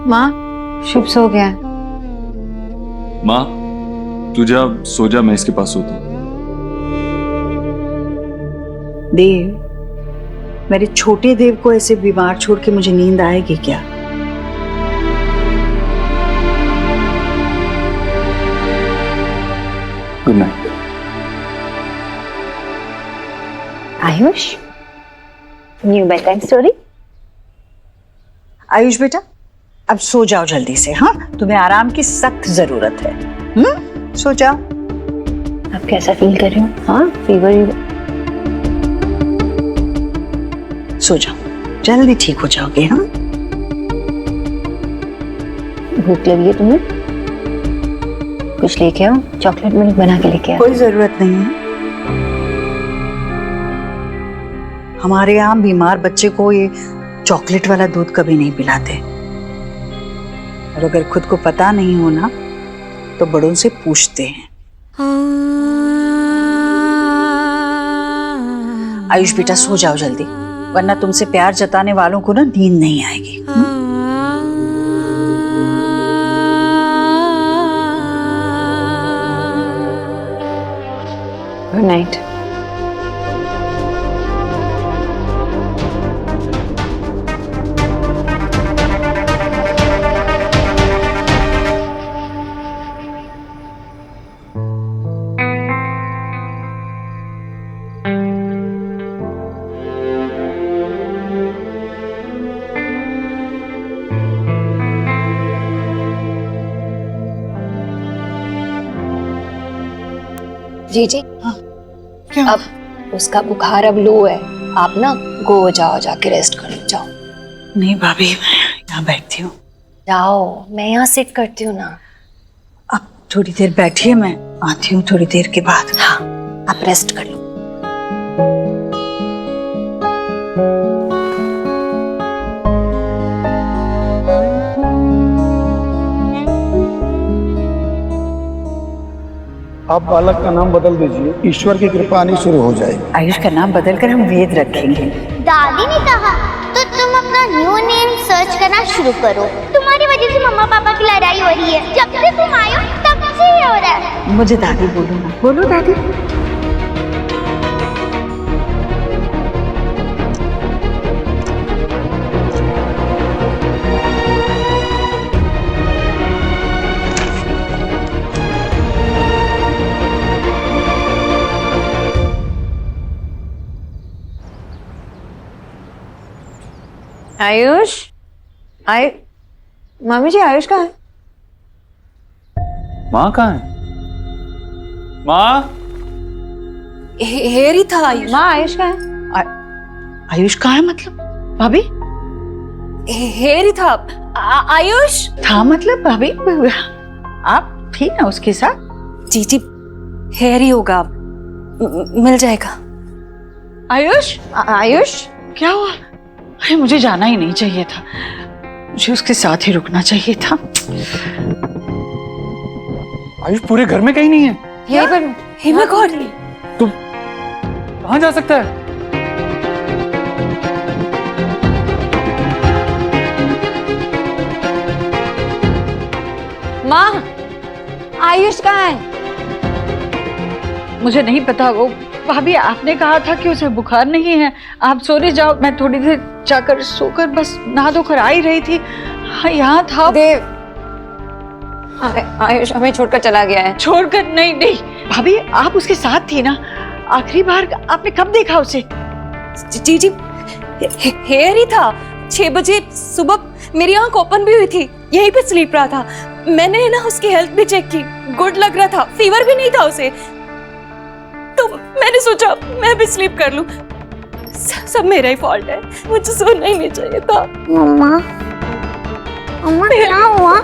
माँ, शुभ सो गया। माँ तू जा, सो जा, मैं इसके पास सोता हूँ। देव, मेरे छोटे देव को ऐसे बीमार छोड़ के मुझे नींद आएगी क्या? Good night. Ayush, new bad time story. Ayush बेटा, अब सो जाओ जल्दी से। हाँ, तुम्हें आराम की सख्त जरूरत है। सो जाओ। आप कैसा फील कर रहे हो? हाँ, फीवर? सो जाओ, जल्दी ठीक हो जाओगे। हाँ, भूख लगी है तुम्हें? कुछ लेके आओ, चॉकलेट मिल्क बना के लेके आओ। कोई जरूरत नहीं है। हमारे यहाँ बीमार बच्चे को ये चॉकलेट वाला दूध कभी नहीं पिलाते, और अगर खुद को पता नहीं हो ना तो बड़ों से पूछते हैं। आयुष बेटा, सो जाओ जल्दी, वरना तुमसे प्यार जताने वालों को ना नींद नहीं आएगी। Good night. जी जी, हाँ, क्या? अब उसका बुखार अब लो है, आप ना गो जाओ, जाके रेस्ट कर लो, जाओ। नहीं भाभी, मैं यहाँ बैठती हूँ। जाओ, मैं यहाँ सिट करती हूँ ना। अब थोड़ी देर बैठिए, मैं आती हूँ थोड़ी देर के बाद। हाँ, आप रेस्ट कर लो। आप बालक का नाम बदल दीजिए, ईश्वर की कृपा आनी शुरू हो जाएगी। आयुष का नाम बदलकर हम वेद रखेंगे। दादी ने कहा तो तुम अपना न्यू नेम सर्च करना शुरू करो। तुम्हारी वजह से मम्मा पापा की लड़ाई हो रही है। जब से तुम आए हो तब से ही हो रहा है। मुझे दादी बोलो ना। बोलो दादी। आयुष, मम्मी जी, आयुष कहाँ है? माँ कहाँ है? माँ? हेरी था आयुष। माँ, आयुष कहाँ है? आयुष कहाँ है मतलब? भाभी? हेरी था। आयुष था मतलब? भाभी आप थी ना उसके साथ? जी जी, हेरी होगा, मिल जाएगा। आयुष? आयुष क्या हुआ? अरे मुझे जाना ही नहीं चाहिए था, मुझे उसके साथ ही रुकना चाहिए था। आयुष पूरे घर में कहीं नहीं है। यहीं पर। हे माय गॉड, तुम कहाँ जा सकता है? माँ, आयुष कहाँ है? मुझे नहीं पता। वो भाभी, आपने कहा था कि उसे बुखार नहीं है, आप सोने जाओ। मैं थोड़ी देर जाकर सोकर बस नहा धोकर आ ही रही थी। हाँ, यहाँ था। देव, आयुष हमें छोड़कर चला गया है। छोड़कर? नहीं नहीं भाभी, आप उसके साथ थी ना। आखिरी बार आपने कब देखा उसे? जी जी, हेयर ही था। 6 बजे सुबह मेरी आंख ओपन भी हुई थी, यहीं पे स्लीप रहा था। मैंने ना उसकी हेल्थ भी चेक की, गुड लग रहा था, फीवर भी नहीं था उसे। तो मैंने सोचा मैं भी स्लीप कर लूं। सब मेरा ही फॉल्ट है, मुझे सोना ही नहीं चाहिए था। मम्मा, मम्मा क्या हुआ?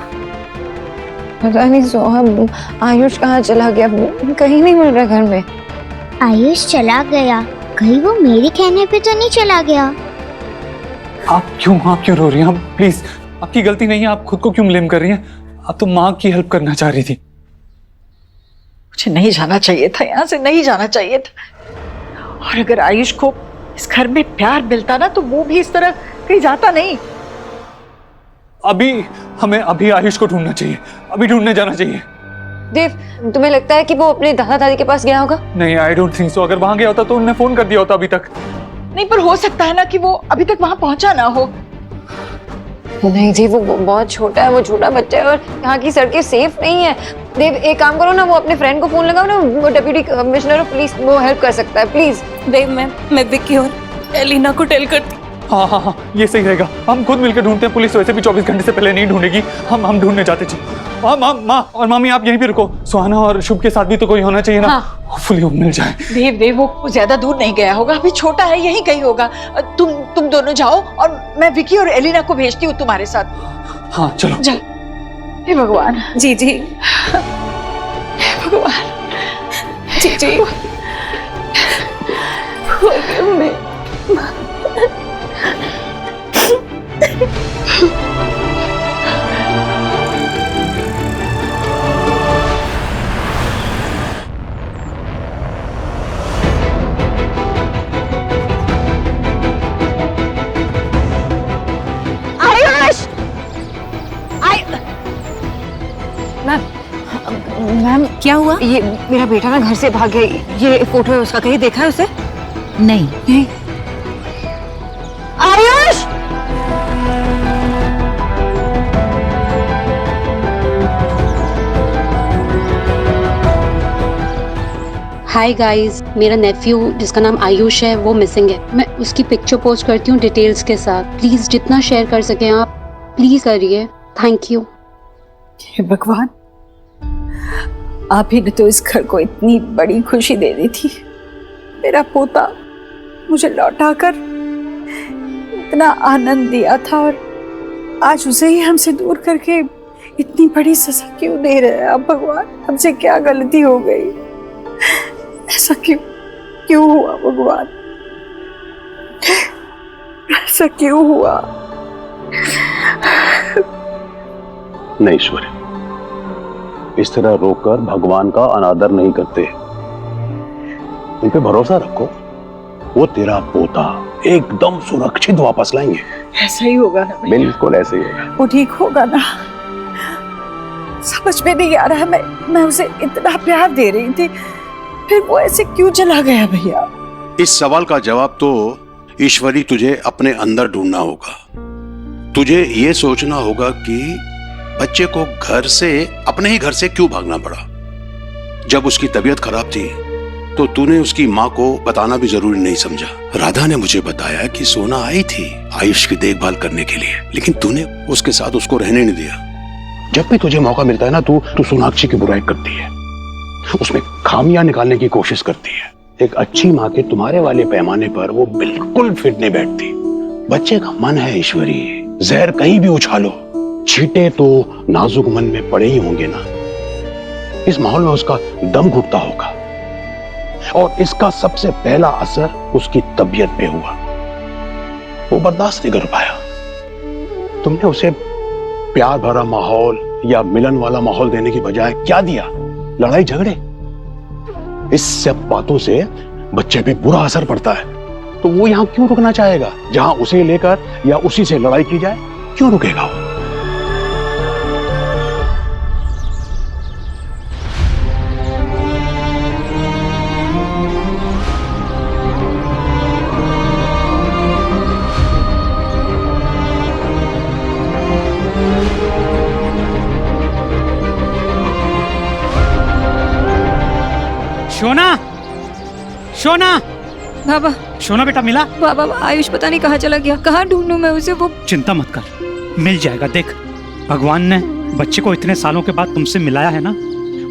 पता नहीं सोहम, आयुष कहाँ चला गया, कहीं नहीं मिल रहा घर में। आयुष चला गया, कहीं वो मेरे कहने पे तो नहीं चला गया? आप क्यों रो रही हैं? आप प्लीज, आपकी गलती नहीं है, आप खुद को क्यों ब्लेम कर रही हैं? आप तो माँ की हेल्प करना चाह रही थी। मुझे नहीं जाना चाहिए था, यहाँ से नहीं जाना चाहिए था। और अगर आयुष को इस घर में प्यार मिलता ना तो वो भी इस तरह कहीं जाता नहीं। अभी हमें अभी आयुष को ढूंढना चाहिए, अभी ढूंढने जाना चाहिए। देव, तुम्हें लगता है कि वो अपने दादा दादी के पास गया होगा? नहीं, आई डोंट थिंक सो। अगर वहां गया होता तो उन्होंने फोन कर दिया होता अभी तक। नहीं, पर हो सकता है ना कि वो अभी तक वहां पहुंचा ना हो। नहीं जी, वो बहुत छोटा है, वो छोटा बच्चा है और यहाँ की सड़कें सेफ नहीं है। देव, एक काम करो ना, वो अपने फ्रेंड को फोन लगाओ ना, वो डिप्टी कमिश्नर ऑफ पुलिस, वो हेल्प कर सकता है, प्लीज। देव, मैं विक्की और एलिना को टेल करती। हाँ हाँ हाँ, ये सही रहेगा। हम खुद मिलकर ढूंढते हैं, पुलिस वैसे भी 24 घंटे से पहले नहीं ढूंढेगी। हम ढूंढने जाते जी। माँ और मामी, आप यहीं पे रुको। सुहाना और शुभ के साथ भी तो कोई होना चाहिए ना। होपफुली वो मिल जाए। देव, वो ज्यादा दूर नहीं गया होगा, अभी छोटा है, यहीं कहीं होगा। तुम दोनों जाओ और मैं विकी और एलिना को भेजती हूँ तुम्हारे साथ। हाँ चलो। हे भगवान। जी जी भगवान। जी Forgive me. मैम, क्या हुआ? ये मेरा बेटा ना घर से भाग गया, ये फोटो है उसका, कहीं देखा है उसे? नहीं। आयुष! हाय गाइस, मेरा नेफ्यू जिसका नाम आयुष है वो मिसिंग है। मैं उसकी पिक्चर पोस्ट करती हूँ डिटेल्स के साथ। प्लीज जितना शेयर कर सकें आप प्लीज करिए, थैंक यू। हे भगवान, आप ही ने तो इस घर को इतनी बड़ी खुशी दे दी थी। मेरा पोता मुझे लौटाकर इतना आनंद दिया था और आज उसे ही हमसे दूर करके इतनी बड़ी सजा क्यों दे रहे हैं आप भगवान? हमसे क्या गलती हो गई? ऐसा क्यों हुआ भगवान? ऐसा क्यों हुआ? नहीं ईश्वर, इस तरह रोककर भगवान का अनादर नहीं करते। उन पे भरोसा रखो, वो तेरा पोता एकदम सुरक्षित वापस लाएंगे। ऐसा ही होगा ना भैया? बिल्कुल ऐसे ही होगा। वो ठीक होगा ना? समझ में नहीं आ रहा है, मैं उसे इतना प्यार दे रही थी, फिर वो ऐसे क्यों चला गया भैया? इस सवाल का जवाब तो ईश्वरी तुझे अपने अंदर ढूंढना होगा। तुझे ये सोचना होगा कि बच्चे को घर से, अपने ही घर से क्यों भागना पड़ा। जब उसकी तबीयत खराब थी तो तूने उसकी माँ को बताना भी जरूरी नहीं समझा। राधा ने मुझे बताया कि सोना आई थी आयुष की देखभाल करने के लिए, लेकिन तूने उसके साथ उसको रहने नहीं दिया। जब भी तुझे मौका मिलता है ना, तू सोनाक्षी की बुराई करती है, उसमें खामियां निकालने की कोशिश करती है। एक अच्छी माँ के तुम्हारे वाले पैमाने पर वो बिल्कुल फिट नहीं बैठती। बच्चे का मन है ईश्वरी, जहर कहीं भी उछालो, छींटे तो नाजुक मन में पड़े ही होंगे ना। इस माहौल में उसका दम घुटता होगा और इसका सबसे पहला असर उसकी तबीयत पे हुआ। वो बर्दाश्त नहीं कर पाया। तुमने उसे प्यार भरा माहौल या मिलन वाला माहौल देने की बजाय क्या दिया? लड़ाई झगड़े। इस सब बातों से बच्चे पे बुरा असर पड़ता है। तो वो यहां क्यों रुकना चाहेगा? जहां उसे लेकर या उसी से लड़ाई की जाए, क्यों रुकेगा वो? शोना बाबा, शोना बेटा मिला? बाबा आयुष पता नहीं कहाँ चला गया, कहाँ ढूंढूं मैं उसे? वो चिंता मत कर, मिल जाएगा। देख, भगवान ने बच्चे को इतने सालों के बाद तुमसे मिलाया है ना,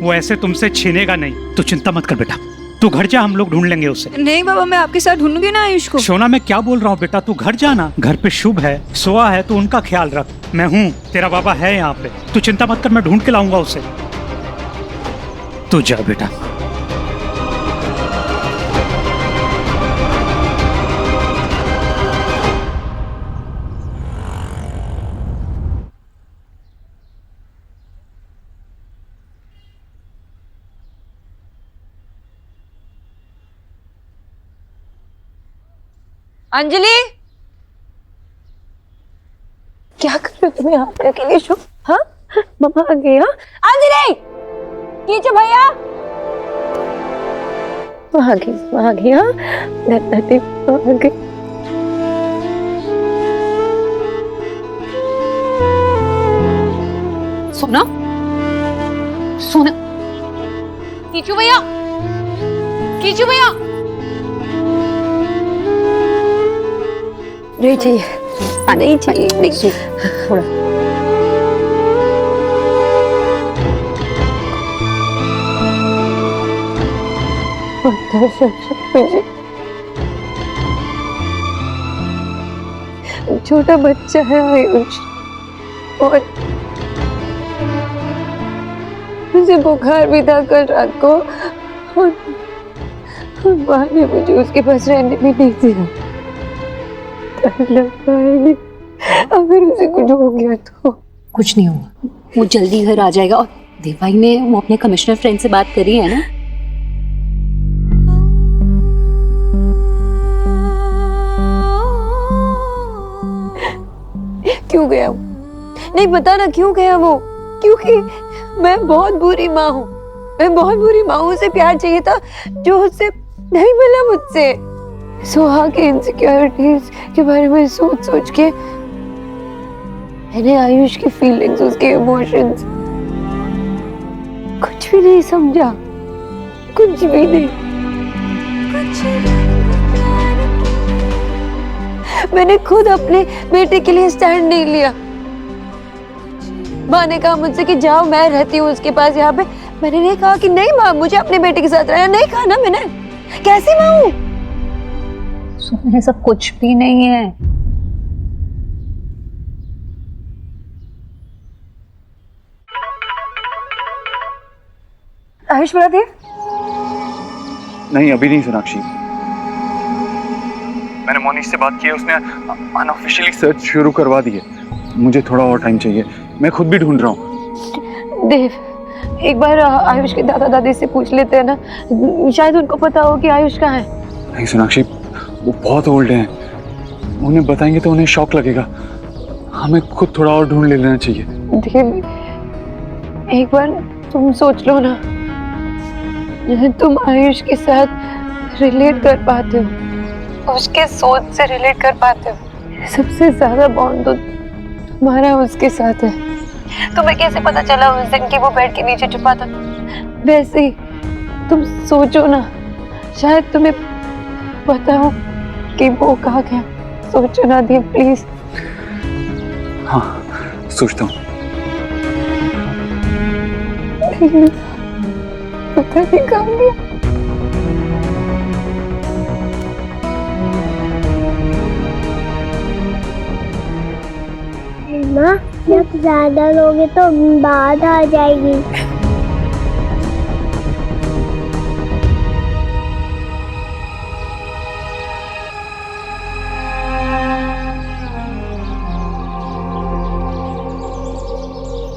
वो ऐसे तुमसे छीनेगा नहीं। तो चिंता मत कर बेटा, तू घर जा, हम लोग ढूंढ लेंगे उसे। नहीं बाबा, मैं आपके साथ ढूंढूंगी ना आयुष को। शोना, मैं क्या बोल रहा हूँ बेटा, तू घर जाना। घर पे शुभ है, सोआ है, तू उनका ख्याल रख। मैं हूँ, तेरा बाबा है यहाँ पे, तू चिंता मत कर, मैं ढूंढ के लाऊंगा उसे। तू जा बेटा। अंजलि, क्या कर रहे हो तुम यहाँ पे अकेले शो? हाँ मम्मा आ गई। हाँ अंजलि कीचो भैया वहाँ आ गई। हाँ आ गई। सोना सोना कीचू भैया, कीचू भैया। नहीं चाहिए, नहीं चाहिए, नहीं चाहिए। थोड़ा छोटा बच्चा है आयुष और मुझे बुखार भी था कल रात को और माँ ने मुझे उसके पास रहने भी नहीं दिया। डर लगता है अगर उसे कुछ हो गया तो। कुछ नहीं होगा, वो जल्दी घर आ जाएगा। और देवाई ने वो अपने कमिश्नर फ्रेंड से बात करी है ना? क्यों गया वो? नहीं पता ना क्यों गया वो। क्योंकि मैं बहुत बुरी माँ हूँ, मैं बहुत बुरी माँ हूँ। उसे प्यार चाहिए था जो उससे नहीं मिला मुझसे। सुहा के इनसिक्योरिटीज के बारे में सोच सोच के मैंने आयुष की फीलिंग्स, उसके इमोशंस कुछ भी नहीं समझा, कुछ भी नहीं। मैंने खुद अपने बेटे के लिए स्टैंड नहीं लिया। माँ ने कहा मुझसे कि जाओ मैं रहती हूँ उसके पास यहाँ पे। मैंने नहीं कहा कि नहीं माँ मुझे अपने बेटे के साथ रहना। नहीं कहा ना मैंने। कैसी माँ हूँ? सोना ऐसा कुछ भी नहीं है। आयुष बरादेव? नहीं अभी नहीं सोनाक्षी, मैंने मोनिश से बात की है, उसने अनऑफिशियली सर्च शुरू करवा दी है। मुझे थोड़ा और टाइम चाहिए, मैं खुद भी ढूंढ रहा हूँ। देव एक बार आयुष के दादा दादी से पूछ लेते हैं ना, शायद उनको पता हो कि आयुष कहाँ है। नहीं सोनाक्षी, वो बहुत ओल्ड हैं, उन्हें बताएंगे तो उन्हें शॉक लगेगा। हमें खुद थोड़ा और ढूंढ लेना चाहिए। देव एक बार तुम सोच लो ना, तुम आयुष के साथ रिलेट कर पाते हो, उसके सोच से रिलेट कर पाते हो। सबसे ज्यादा बॉन्ड तो तुम्हारा उसके साथ है। तुम्हें कैसे पता चला उस दिन कि वो बेड के नीचे छुपा था? वैसे ही तुम सोचो ना, शायद तुम्हें पता हो कि वो कहाँ गया। सोचो ना देव प्लीज। हाँ सोचता हूँ। पता नहीं कहाँ गया। माँ जब ज्यादा लोगे तो बाढ़ आ जाएगी।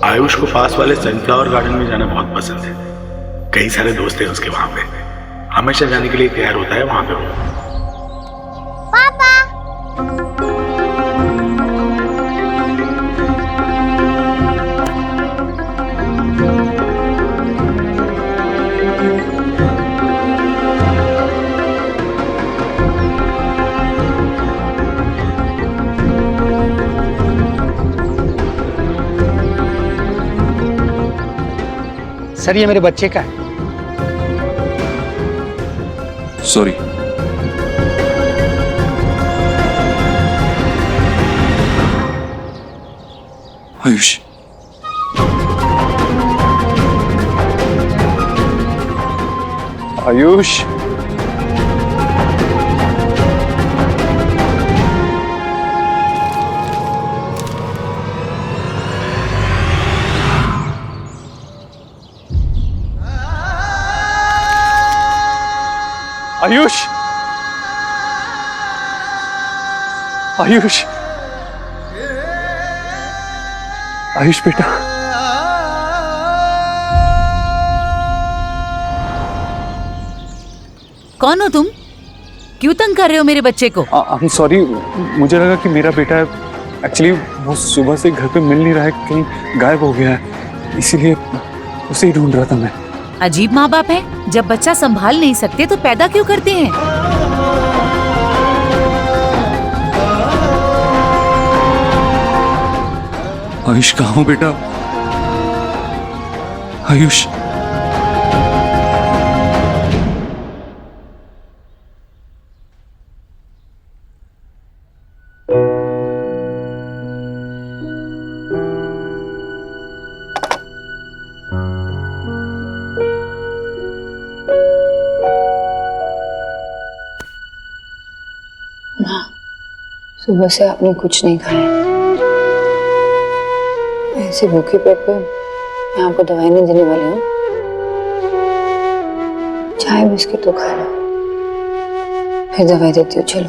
आयुष को पास वाले सनफ्लावर गार्डन में जाना बहुत पसंद है। कई सारे दोस्त हैं उसके वहां पे, हमेशा जाने के लिए तैयार होता है वहां पे वो। पापा सर ये मेरे बच्चे का है। सॉरी। आयुष आयुष आयुष आयुष आयुष बेटा, कौन हो तुम? क्यों तंग कर रहे हो मेरे बच्चे को? I'm sorry, मुझे लगा कि मेरा बेटा है एक्चुअली वो सुबह से घर पे मिल नहीं रहा है, कहीं गायब हो गया है, इसीलिए उसे ही ढूंढ रहा था मैं। अजीब माँ बाप है, जब बच्चा संभाल नहीं सकते तो पैदा क्यों करते हैं? आयुष कहाँ हो बेटा? आयुष, सुबह से आपने कुछ नहीं खाया। ऐसे भूखे पेट पे मैं आपको दवाई नहीं देने वाली हूँ। चाय बिस्किट तो खा लो, फिर दवाई देती हूँ। चलो।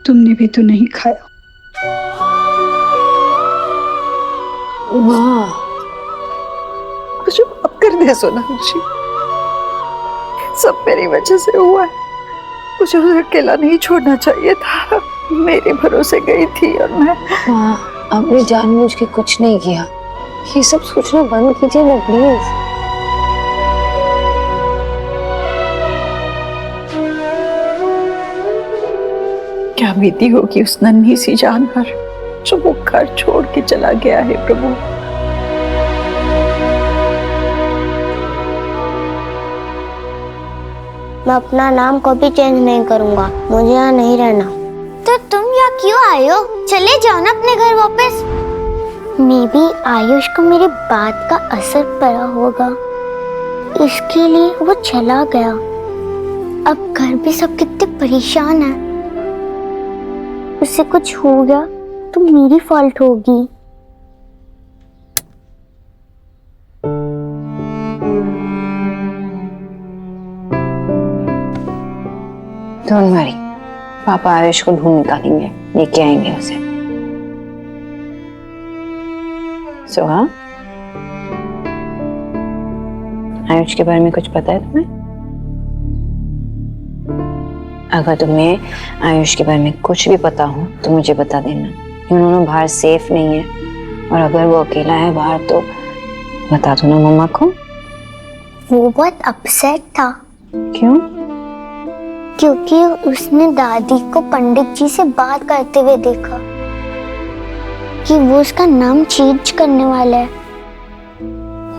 तुमने भी तो नहीं खाया। माँ, मुझे माफ कर दे सोनाक्षी, सब मेरी वजह से हुआ है। मुझे उसे अकेला नहीं छोड़ना चाहिए था। मेरे भरोसे गई थी और मैं। माँ, आपने जानबूझ के कुछ नहीं किया। ये सब सोचना बंद कीजिए ना प्लीज। क्या बीती होगी उस नन्ही सी जान पर जो वो घर छोड़ के चला गया है प्रभु। मैं अपना नाम कभी चेंज नहीं करूंगा, मुझे यहाँ नहीं रहना। तो तुम यहाँ क्यों आए हो? चले जाओ ना अपने घर वापस। मे बी आयुष को मेरी बात का असर पड़ा होगा, इसके लिए वो चला गया। अब घर भी सब कितने परेशान हैं। उसे कुछ हो गया तो मेरी फॉल्ट होगी। डोंट वरी, पापा आयुष को ढूंढ निकालेंगे, लेके आएंगे उसे। सोहा, आयुष के बारे में कुछ पता है तुम्हें? अगर तुम्हें आयुष के बारे में कुछ भी पता हो तो मुझे बता देना। उन्होंने बाहर सेफ नहीं है, और अगर वो अकेला है बाहर तो बता दो ना मम्मा को। वो बहुत अपसेट था। क्यों? क्योंकि उसने दादी को पंडित जी से बात करते हुए देखा कि वो उसका नाम चेंज करने वाला है।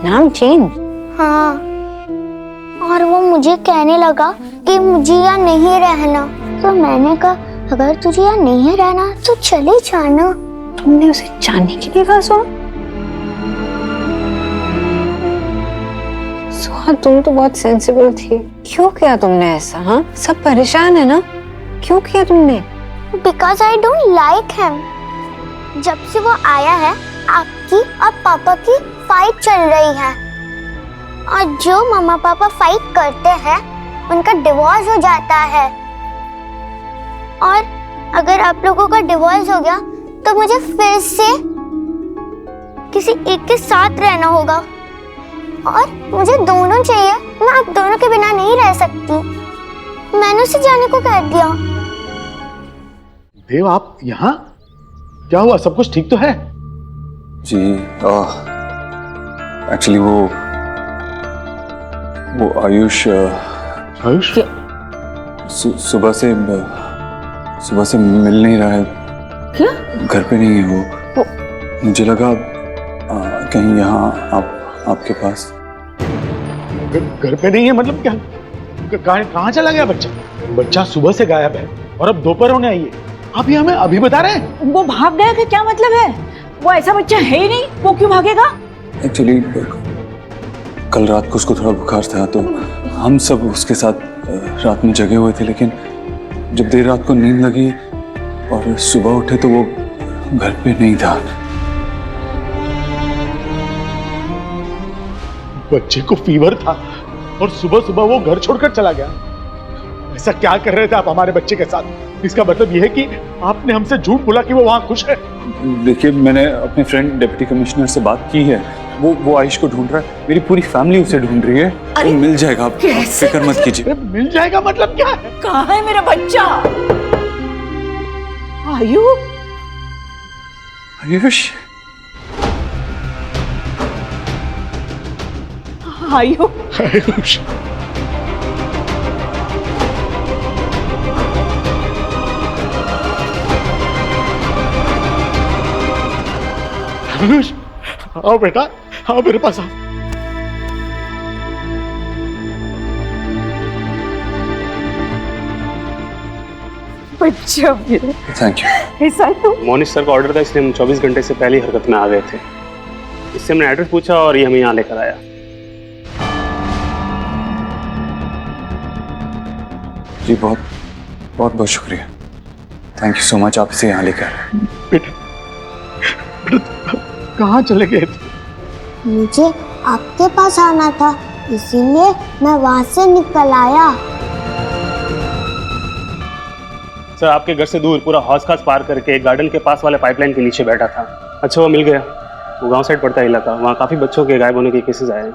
नाम चेंज? हाँ, और वो मुझे कहने लगा कि मुझे यहाँ नहीं रहना। तो मैंने कहा अगर तुझे यहाँ नहीं रहना तो चले जाना। तुमने उसे जाने के लिए कहा? सोहा, तुम तो बहुत सेंसिबल थी। क्यों किया तुमने ऐसा? हाँ, सब परेशान है ना, क्यों किया तुमने? Because I don't like him. जब से वो आया है आपकी और पापा की फाइट चल रही है, और जो मम्मा पापा फाइट करते हैं उनका डिवोर्स हो जाता है। और अगर आप लोगों का डिवोर्स हो गया तो मुझे फिर से किसी एक के साथ रहना होगा, और मुझे दोनों चाहिए। मैं आप दोनों के बिना नहीं रह सकती। मैंने उसे जाने को कह दिया। देव, आप यहाँ? क्या हुआ? सब कुछ ठीक तो है? जी एक्चुअली वो आयुष सुबह से मिल नहीं रहा है। क्या? घर पे नहीं है वो। मुझे लगा कहीं यहाँ आपके पास। घर पे नहीं है मतलब क्या? कहाँ चला गया बच्चा? बच्चा सुबह से गायब है और अब दोपहर होने आई है। आप ये हमें अभी बता रहे हैं? वो भाग गया कि क्या मतलब है? वो ऐसा बच्चा है ही नहीं, वो क्यों भागेगा? एक्चुअली कल रात को उसको थोड़ा बुखार था, तो हम सब उसके साथ रात में जगे हुए थे, लेकिन जब देर रात को नींद लगी और सुबह उठे तो वो घर पे नहीं था। बच्चे को फीवर था और सुबह सुबह वो घर छोड़कर चला गया। ऐसा क्या कर रहे थे आप हमारे बच्चे के साथ? इसका मतलब यह है कि आपने हमसे झूठ बोला कि वो वहां खुश है। देखिए, मैंने अपने फ्रेंड डिप्टी कमिश्नर से बात की है। वो आयुष को ढूंढ रहा है। मेरी पूरी फैमिली उसे ढूंढ रही है। वो मिल जाएगा, आप फिक्र मत कीजिए। मिल जाएगा मतलब क्या है? कहाँ है मेरा बच्चा? आयु, आयुष, आयुष, आयुष, आओ बेटा, आओ मेरे पास आओ। बच्चा मेरा, थैंक यू। ऐसा तो मोनिश सर का ऑर्डर था, इसलिए हम 24 घंटे से पहले ही हरकत में आ गए थे। इससे हमने एड्रेस पूछा और ये हमें यहाँ लेकर आया। जी बहुत बहुत बहुत शुक्रिया, थैंक यू सो मच, आप इसे यहाँ लेकर आए। बेटा, कहाँ चले गए थे? मुझे आपके पास आना था, इसीलिए मैं वहाँ से निकल आया। सर आपके घर से दूर पूरा हौस खास पार करके गार्डन के पास वाले पाइपलाइन के नीचे बैठा था। अच्छा वो मिल गया। वो गांव साइड पड़ता है इलाका, वहाँ काफी बच्चों के गायब होने के केसेस आए हैं।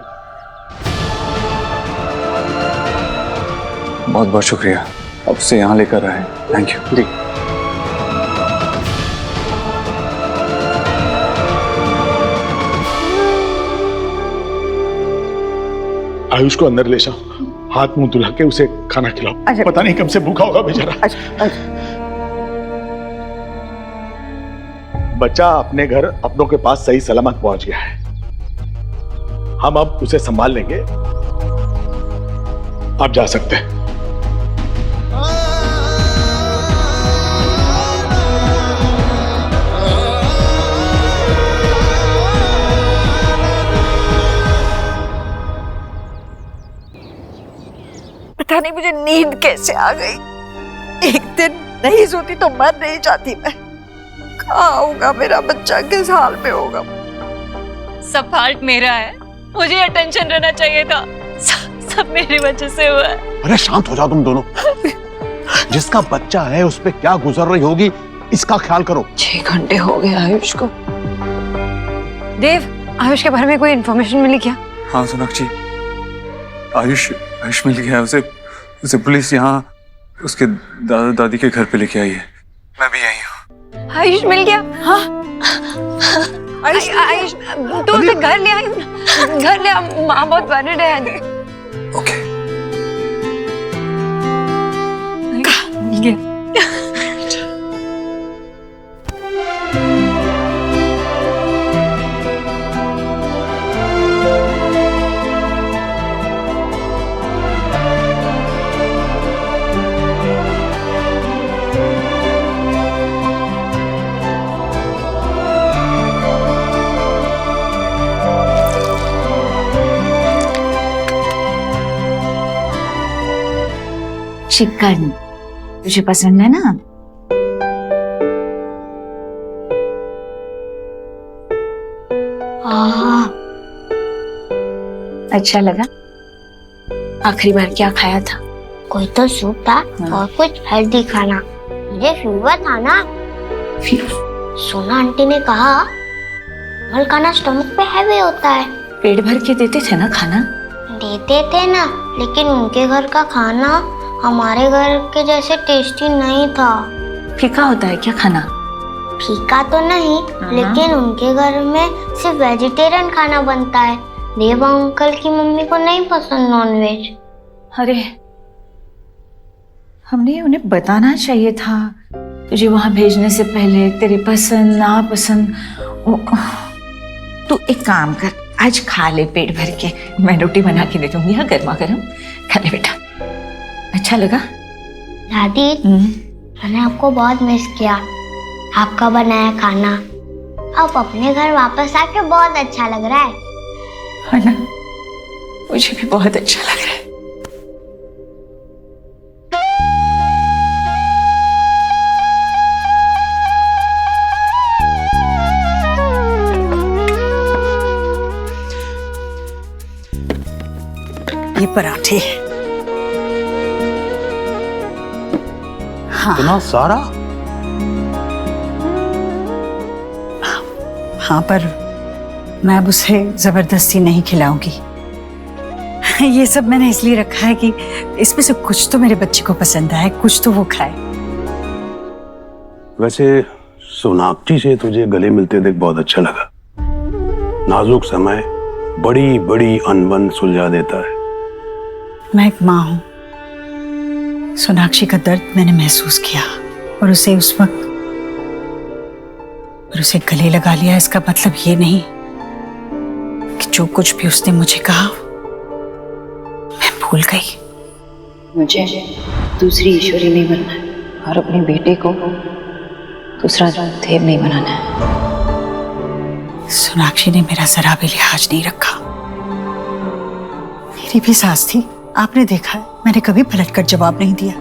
बहुत बहुत शुक्रिया, अब से यहाँ लेकर आए, थैंक यू। जी आयुष को अंदर ले जाओ, हाथ मुंह धुला के उसे खाना खिलाओ। पता नहीं कब से भूखा होगा बेचारा। बच्चा अपने घर अपनों के पास सही सलामत पहुंच गया है, हम अब उसे संभाल लेंगे, आप जा सकते हैं। पता नहीं मुझे नींद कैसे आ गई। एक दिन नहीं सोती तो मर नहीं जाती मैं। कहाँ होगा मेरा बच्चा, किस हाल में होगा? सब फाल्ट मेरा है, मुझे अटेंशन रहना चाहिए था। सब मेरी वजह से हुआ है। अरे शांत हो जाओ तुम दोनों। जिसका बच्चा है उस पे क्या गुजर रही होगी इसका ख्याल करो। 6 घंटे हो गए आयुष को। देव, आयुष के बारे में कोई इन्फॉर्मेशन मिली क्या? हाँ सोनाक्षी, आयुष मिल गया, उसे पुलिस यहाँ उसके दादा दादी के घर पे लेके आई है। मैं भी आई हूँ। आयुष मिल गया? हाँ आयुष तो उसे घर ले आई, घर ले आ, माँ बहुत वरिड है। ओके मिल गया। चिकन तुझे पसंद है ना? अच्छा लगा? आखिरी बार क्या खाया था? कोई तो सूप था और कुछ हेल्दी खाना। मुझे फीवर था ना। सोना आंटी ने कहा कमल खाना स्टमक पे हैवी होता है। पेट भर के देते थे ना खाना? देते थे ना, लेकिन उनके घर का खाना हमारे घर के जैसे टेस्टी नहीं था। फीका होता है क्या खाना? फीका तो नहीं, लेकिन उनके घर में सिर्फ वेजिटेरियन खाना बनता है। देव अंकल की मम्मी को नहीं पसंद नॉनवेज। अरे हमने उन्हें बताना चाहिए था तुझे वहां भेजने से पहले, तेरे पसंद नापसंद। तू एक काम कर, आज खा ले पेट भर के, मैं रोटी बना के दे दूंगी, हाँ गर्मा गर्म खा ले बेटा। अच्छा लगा? दादी मैंने आपको बहुत मिस किया, आपका बनाया खाना। अब अपने घर वापस आके बहुत अच्छा लग रहा है ना? मुझे भी बहुत अच्छा लग रहा है। ये पराठे। हाँ। इतना सारा? हाँ, पर मैं अब उसे जबरदस्ती नहीं खिलाऊंगी। ये सब मैंने इसलिए रखा है कि इसमें से कुछ तो मेरे बच्चे को पसंद आए, कुछ तो वो खाए। वैसे सोनाक्षी से तुझे गले मिलते देख बहुत अच्छा लगा। नाजुक समय बड़ी बड़ी अनबन सुलझा देता है। मैं एक माँ हूँ। सोनाक्षी का दर्द मैंने महसूस किया और उसे उस वक्त और उसे गले लगा लिया। इसका मतलब ये नहीं कि जो कुछ भी उसने मुझे कहा मैं भूल गई। मुझे दूसरी ईश्वरी नहीं बनना है और अपने बेटे को दूसरा देव नहीं बनाना है। सोनाक्षी ने मेरा जरा भी लिहाज नहीं रखा। मेरी भी सास थी, आपने देखा है, मैंने कभी पलटकर जवाब नहीं दिया।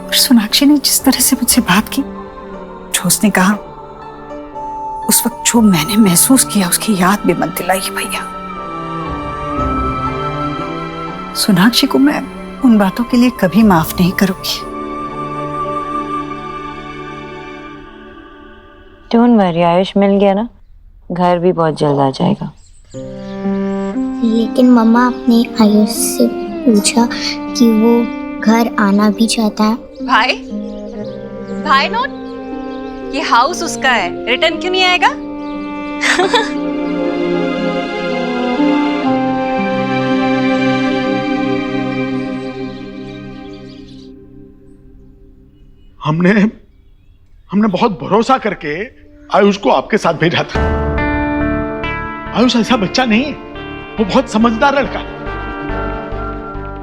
और सोनाक्षी ने जिस तरह से मुझसे बात की, जो उसने कहा, उस वक्त जो मैंने महसूस किया उसकी याद भी मत दिलाई भैया। सोनाक्षी को मैं उन बातों के लिए कभी माफ नहीं करूंगी। डोंट वरी आयुष, मिल गया ना, घर भी बहुत जल्द आ जाएगा। लेकिन मम्मा आपने आयुष से पूछा कि वो घर आना भी चाहता है। भाई नोट, ये हाउस उसका है, रिटर्न क्यों नहीं आएगा? हमने बहुत भरोसा करके आयुष को आपके साथ भेजा था। आयुष ऐसा बच्चा नहीं है, वो बहुत समझदार लड़का है।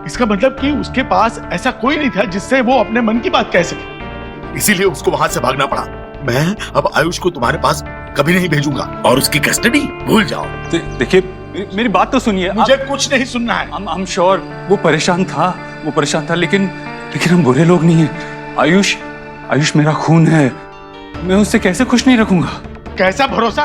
इसका मतलब कि उसके पास ऐसा कोई नहीं था जिससे वो अपने मन की बात कह सके, इसीलिए उसको वहां से भागना पड़ा। मैं अब आयुष को तुम्हारे पास कभी नहीं भेजूंगा और उसकी कस्टडी भूल जाओ। देखिए मेरी बात तो सुनिए। मुझे कुछ नहीं सुनना है। I'm sure वो परेशान था, लेकिन हम बुरे लोग नहीं हैं। आयुष मेरा खून है, मैं उससे कैसे खुश नहीं रखूंगा? कैसा भरोसा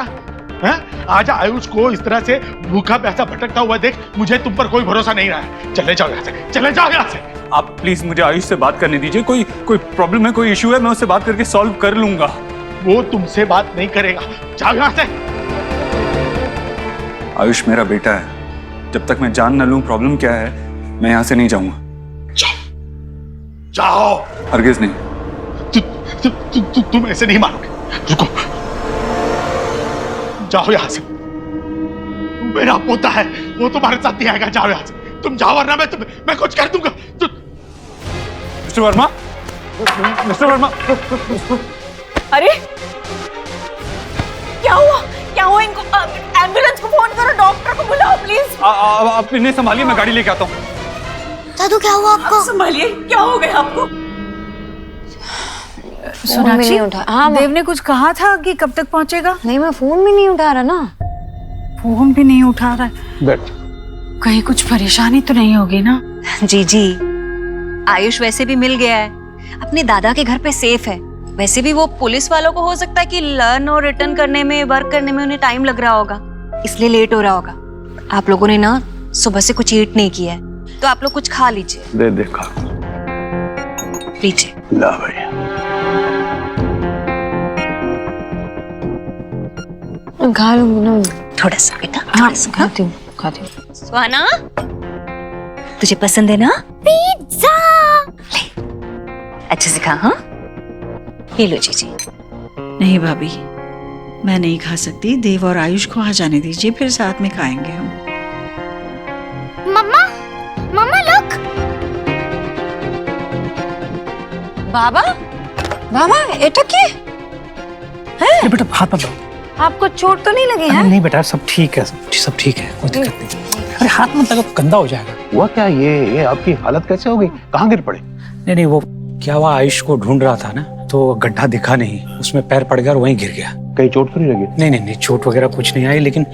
है? आज आयुष को इस तरह से भूखा प्यासा भटकता हुआ देख मुझे तुम पर कोई भरोसा नहीं रहा है। चले जाओ यहाँ से, चले जाओ यहाँ से। आप प्लीज मुझे आयुष से बात करने दीजिए। कोई प्रॉब्लम है, कोई इशू है, मैं उससे बात करके सॉल्व कर लूंगा। वो तुमसे बात नहीं करेगा, जाओ यहाँ से। आयुष मेरा बेटा है, जब तक मैं जान न लूं प्रॉब्लम क्या है, मैं यहाँ से नहीं जाऊंगा। जाओ। हरगिज नहीं। तुम ऐसे नहीं मानोगे, रुको, जाओ यहाँ से। मेरा पोता है, वो तुम्हारे साथ नहीं आएगा, जाओ यहाँ से। तुम जाओ वरना मैं कुछ कर दूंगा। मिस्टर वर्मा, अरे क्या हुआ इनको? एम्बुलेंस को फोन करो, डॉक्टर को बुलाओ प्लीज। आप इन्हें संभालिए, मैं गाड़ी लेके आता हूँ। दादू क्या हुआ आपको? संभालिए, क्या हो गया आपको? सोनाक्षी, हाँ, देव ने कुछ कहा था कि कब तक पहुंचेगा? नहीं, मैं फोन भी नहीं उठा रहा ना। फोन भी नहीं उठा रहा है। बैठ। कहीं कुछ परेशानी तो नहीं होगी ना? जी, आयुष वैसे भी मिल गया है, अपने दादा के घर पे सेफ है। वैसे भी वो पुलिस वालों को हो सकता है कि लर्न और रिटर्न करने में, वर्क करने में उन्हें टाइम लग रहा होगा, इसलिए लेट हो रहा होगा। आप लोगों ने ना सुबह से कुछ ईट नहीं किया है, तो आप लोग कुछ खा लीजिए। देखा लीजिए। ला भैया, खा लूंगी ना थोड़ा सा बेटा, हाँ, खाती हूँ। सुहाना, तुझे पसंद है ना पिज्जा? ले, अच्छे से खा। हाँ, ये लो जी। नहीं भाभी, मैं नहीं खा सकती। देव और आयुष को आ जाने दीजिए, फिर साथ में खाएंगे हम। मम्मा लुक। बाबा এটা কি है? बेटा हाथ मत दो। आपको चोट तो नहीं लगी है? नहीं बेटा, सब ठीक है, सब ठीक है, कोई दिक्कत नहीं। अरे हाथ मत लगा, गंदा हो जाएगा। हुआ क्या? ये आपकी हालत कैसे हो गई? कहाँ गिर पड़े? नहीं, वो क्या हुआ, आयुष को ढूंढ रहा था ना, तो गड्ढा दिखा नहीं, उसमें पैर पड़ गया और वहीं गिर गया। कहीं चोट तो नहीं लगी? नहीं, चोट वगैरह कुछ नहीं आई, लेकिन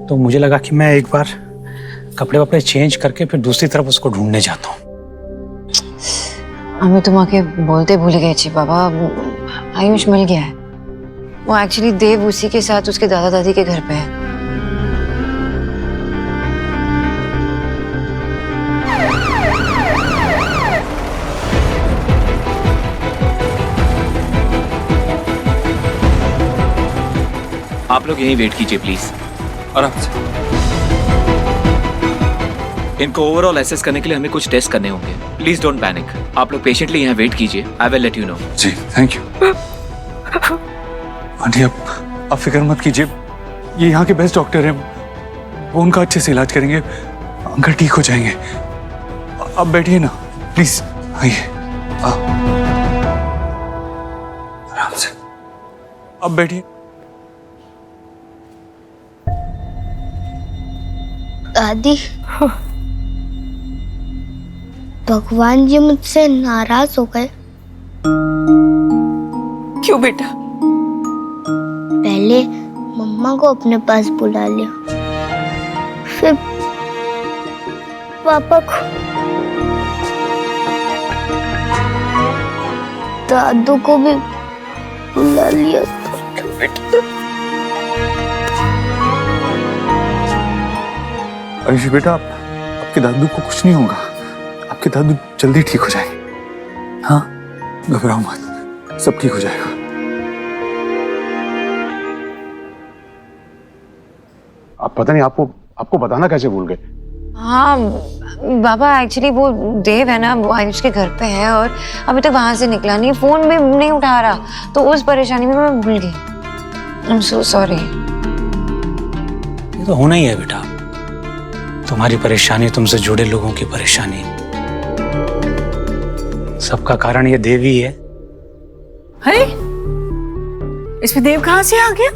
तो मुझे लगा कि मैं एक बार कपड़े वपड़े चेंज करके फिर दूसरी तरफ उसको ढूंढने जाता हूँ। हमें तुम्हारे बोलते भूल गए छी बाबा, आयुष मिल गया है। वो एक्चुअली देव उसी के साथ उसके दादा दादी के घर पे है। आप लोग यहीं वेट कीजिए प्लीज। आराम से। इनको ओवरऑल एसेस करने के लिए हमें कुछ टेस्ट करने होंगे। Please don't panic. आप लोग पेशेंटली यहाँ वेट कीजिए। I will let you know. जी, थैंक यू। आंटी आप फिक्र मत कीजिए, ये यहाँ के बेस्ट डॉक्टर हैं, वो उनका अच्छे से इलाज करेंगे, अंकल ठीक हो जाएंगे। अब बैठिए ना प्लीज, आइए आराम से, अब बैठिए। दादी, भगवान जी मुझसे नाराज हो गए। क्यों बेटा? पहले मम्मा को अपने पास बुला लिया, फिर पापा को, दादू को भी बुला लिया। आयुष बेटा, आपके दादू को कुछ नहीं होगा, आपके दादू जल्दी ठीक हो जाएंगे। हाँ, घबराओ मत, सब ठीक हो जाएगा। आप पता नहीं आपको बताना कैसे भूल गए। हाँ बाबा, एक्चुअली वो देव है ना, वो आयुष के घर पे है और अभी तक वहां से निकला नहीं, फोन भी नहीं उठा रहा, तो उस परेशानी में मैं भूल गई। I am so sorry. ये तो होना ही है बेटा, तुम्हारी परेशानी, तुमसे जुड़े लोगों की परेशानी, सबका कारण ये देव ही है। अरे इसमें देव कहाँ से आ गया?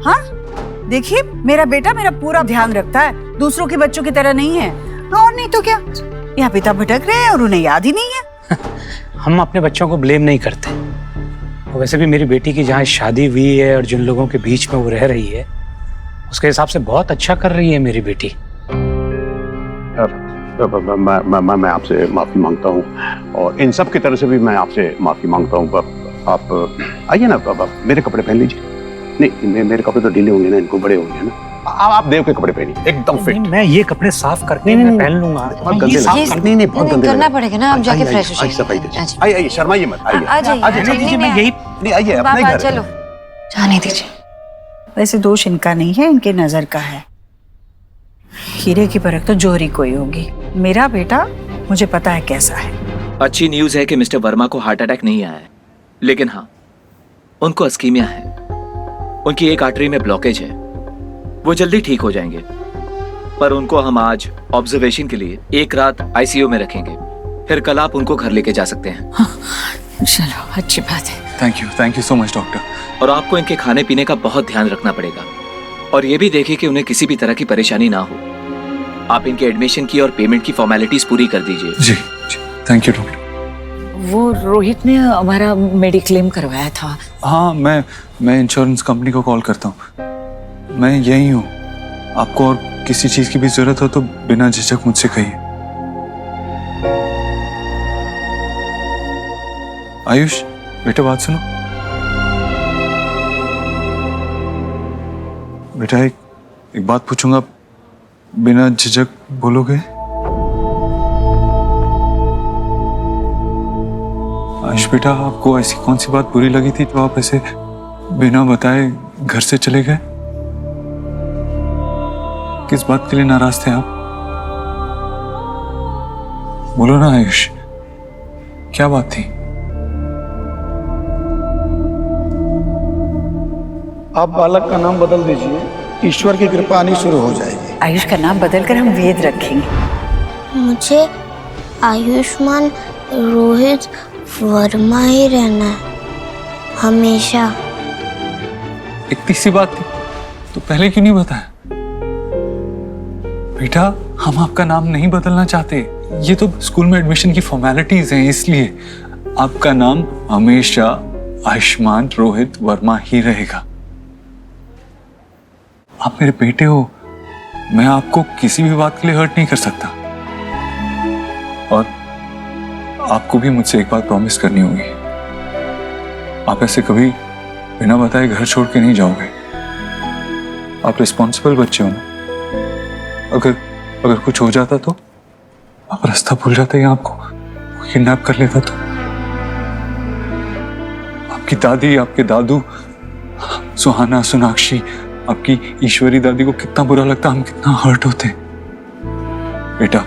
हाँ देखिए, मेरा बेटा मेरा पूरा ध्यान रखता है, दूसरों के बच्चों की तरह नहीं है। और नहीं तो क्या, यहाँ पिता भटक रहे हैं और उन्हें याद ही नहीं है। हम अपने बच्चों को ब्लेम नहीं करते, और वैसे भी मेरी बेटी की जहाँ शादी हुई है और जिन लोगों के बीच में वो रह रही है, उसके हिसाब से बहुत अच्छा कर रही है मेरी बेटी। मैं आपसे माफी मांगता हूँ और इन सब की तरफ से भी मैं आपसे माफी मांगता हूँ। आप आइए ना, मेरे कपड़े पहन लीजिए। नहीं, मेरे कपड़े तो ढीले होंगे ना, इनको बड़े होंगे ना। आप देव के कपड़े पहनिए, एकदम फिट। मैं ये कपड़े साफ करके मैं पहन लूंगा। बहुत गंदे नहीं, बहुत गंदे करना पड़ेगा ना, आप जाके फ्रेश हो जाइए। आइए, शर्माइए मत, आइए। मैं यही नहीं, आइए अपने घर। चलो जाने दीजिए। वैसे दोष इनका नहीं है, इनके नजर का है। हीरे की परख तो जोहरी कोई होगी। मेरा बेटा मुझे पता है कैसा है। अच्छी न्यूज है कि मिस्टर वर्मा को हार्ट अटैक नहीं आया है, लेकिन हाँ, उनको अस्कीमिया है, उनकी एक आर्टरी में ब्लॉकेज है, वो जल्दी ठीक हो जाएंगे। पर उनको हम आज ऑब्जर्वेशन के लिए एक रात आईसीयू में रखेंगे, फिर कल आप उनको घर लेके जा सकते हैं। हाँ, चलो अच्छी बात है। Thank you so much doctor. और आपको इनके खाने पीने का बहुत ध्यान रखना पड़ेगा, और ये भी देखिए कि उन्हें किसी भी तरह की परेशानी ना हो। आप इनके एडमिशन की और पेमेंट की फॉर्मेलिटीज पूरी कर दीजिए। जी, थैंक यू डॉक्टर। वो रोहित ने हमारा मेडिक्लेम करवाया था। हाँ, मैं इंश्योरेंस कंपनी को कॉल करता हूँ। मैं यही हूँ, आपको और किसी चीज की भी जरूरत हो तो बिना झिझक मुझसे कहिए। आयुष बेटा, बात सुनो बेटा, एक बात पूछूंगा, बिना झिझक बोलोगे? आयुष बेटा, आपको ऐसी कौन सी बात बुरी लगी थी जो आप ऐसे बिना बताए घर से चले गए? किस बात के लिए नाराज थे आप? बोलो ना आयुष, क्या बात थी? आप बालक का नाम बदल दीजिए, ईश्वर की कृपा आनी शुरू हो जाएगी। आयुष का नाम बदलकर हम वेद रखेंगे। मुझे आयुष्मान रोहित वर्मा ही रहना है हमेशा। इतनी सी बात थी तो पहले क्यों नहीं बताया? बेटा, हम आपका नाम नहीं बदलना चाहते, ये तो स्कूल में एडमिशन की फॉर्मेलिटीज हैं, इसलिए आपका नाम हमेशा आयुष्मान रोहित वर्मा ही रहेगा। आप मेरे बेटे हो, मैं आपको किसी भी बात के लिए हर्ट नहीं कर सकता। और आपको भी मुझसे एक बात प्रॉमिस करनी होगी, आप ऐसे कभी बिना बताए घर छोड़ के नहीं जाओगे। आप रिस्पॉन्सिबल बच्चे हो ना, अगर कुछ हो जाता तो आप रास्ता भूल जाते या आपको किडनैप कर लेता तो? आपकी दादी, आपके दादू, सुहाना, सोनाक्षी, आपकी ईश्वरी दादी को कितना बुरा लगता, हम कितना हर्ट होते। बेटा,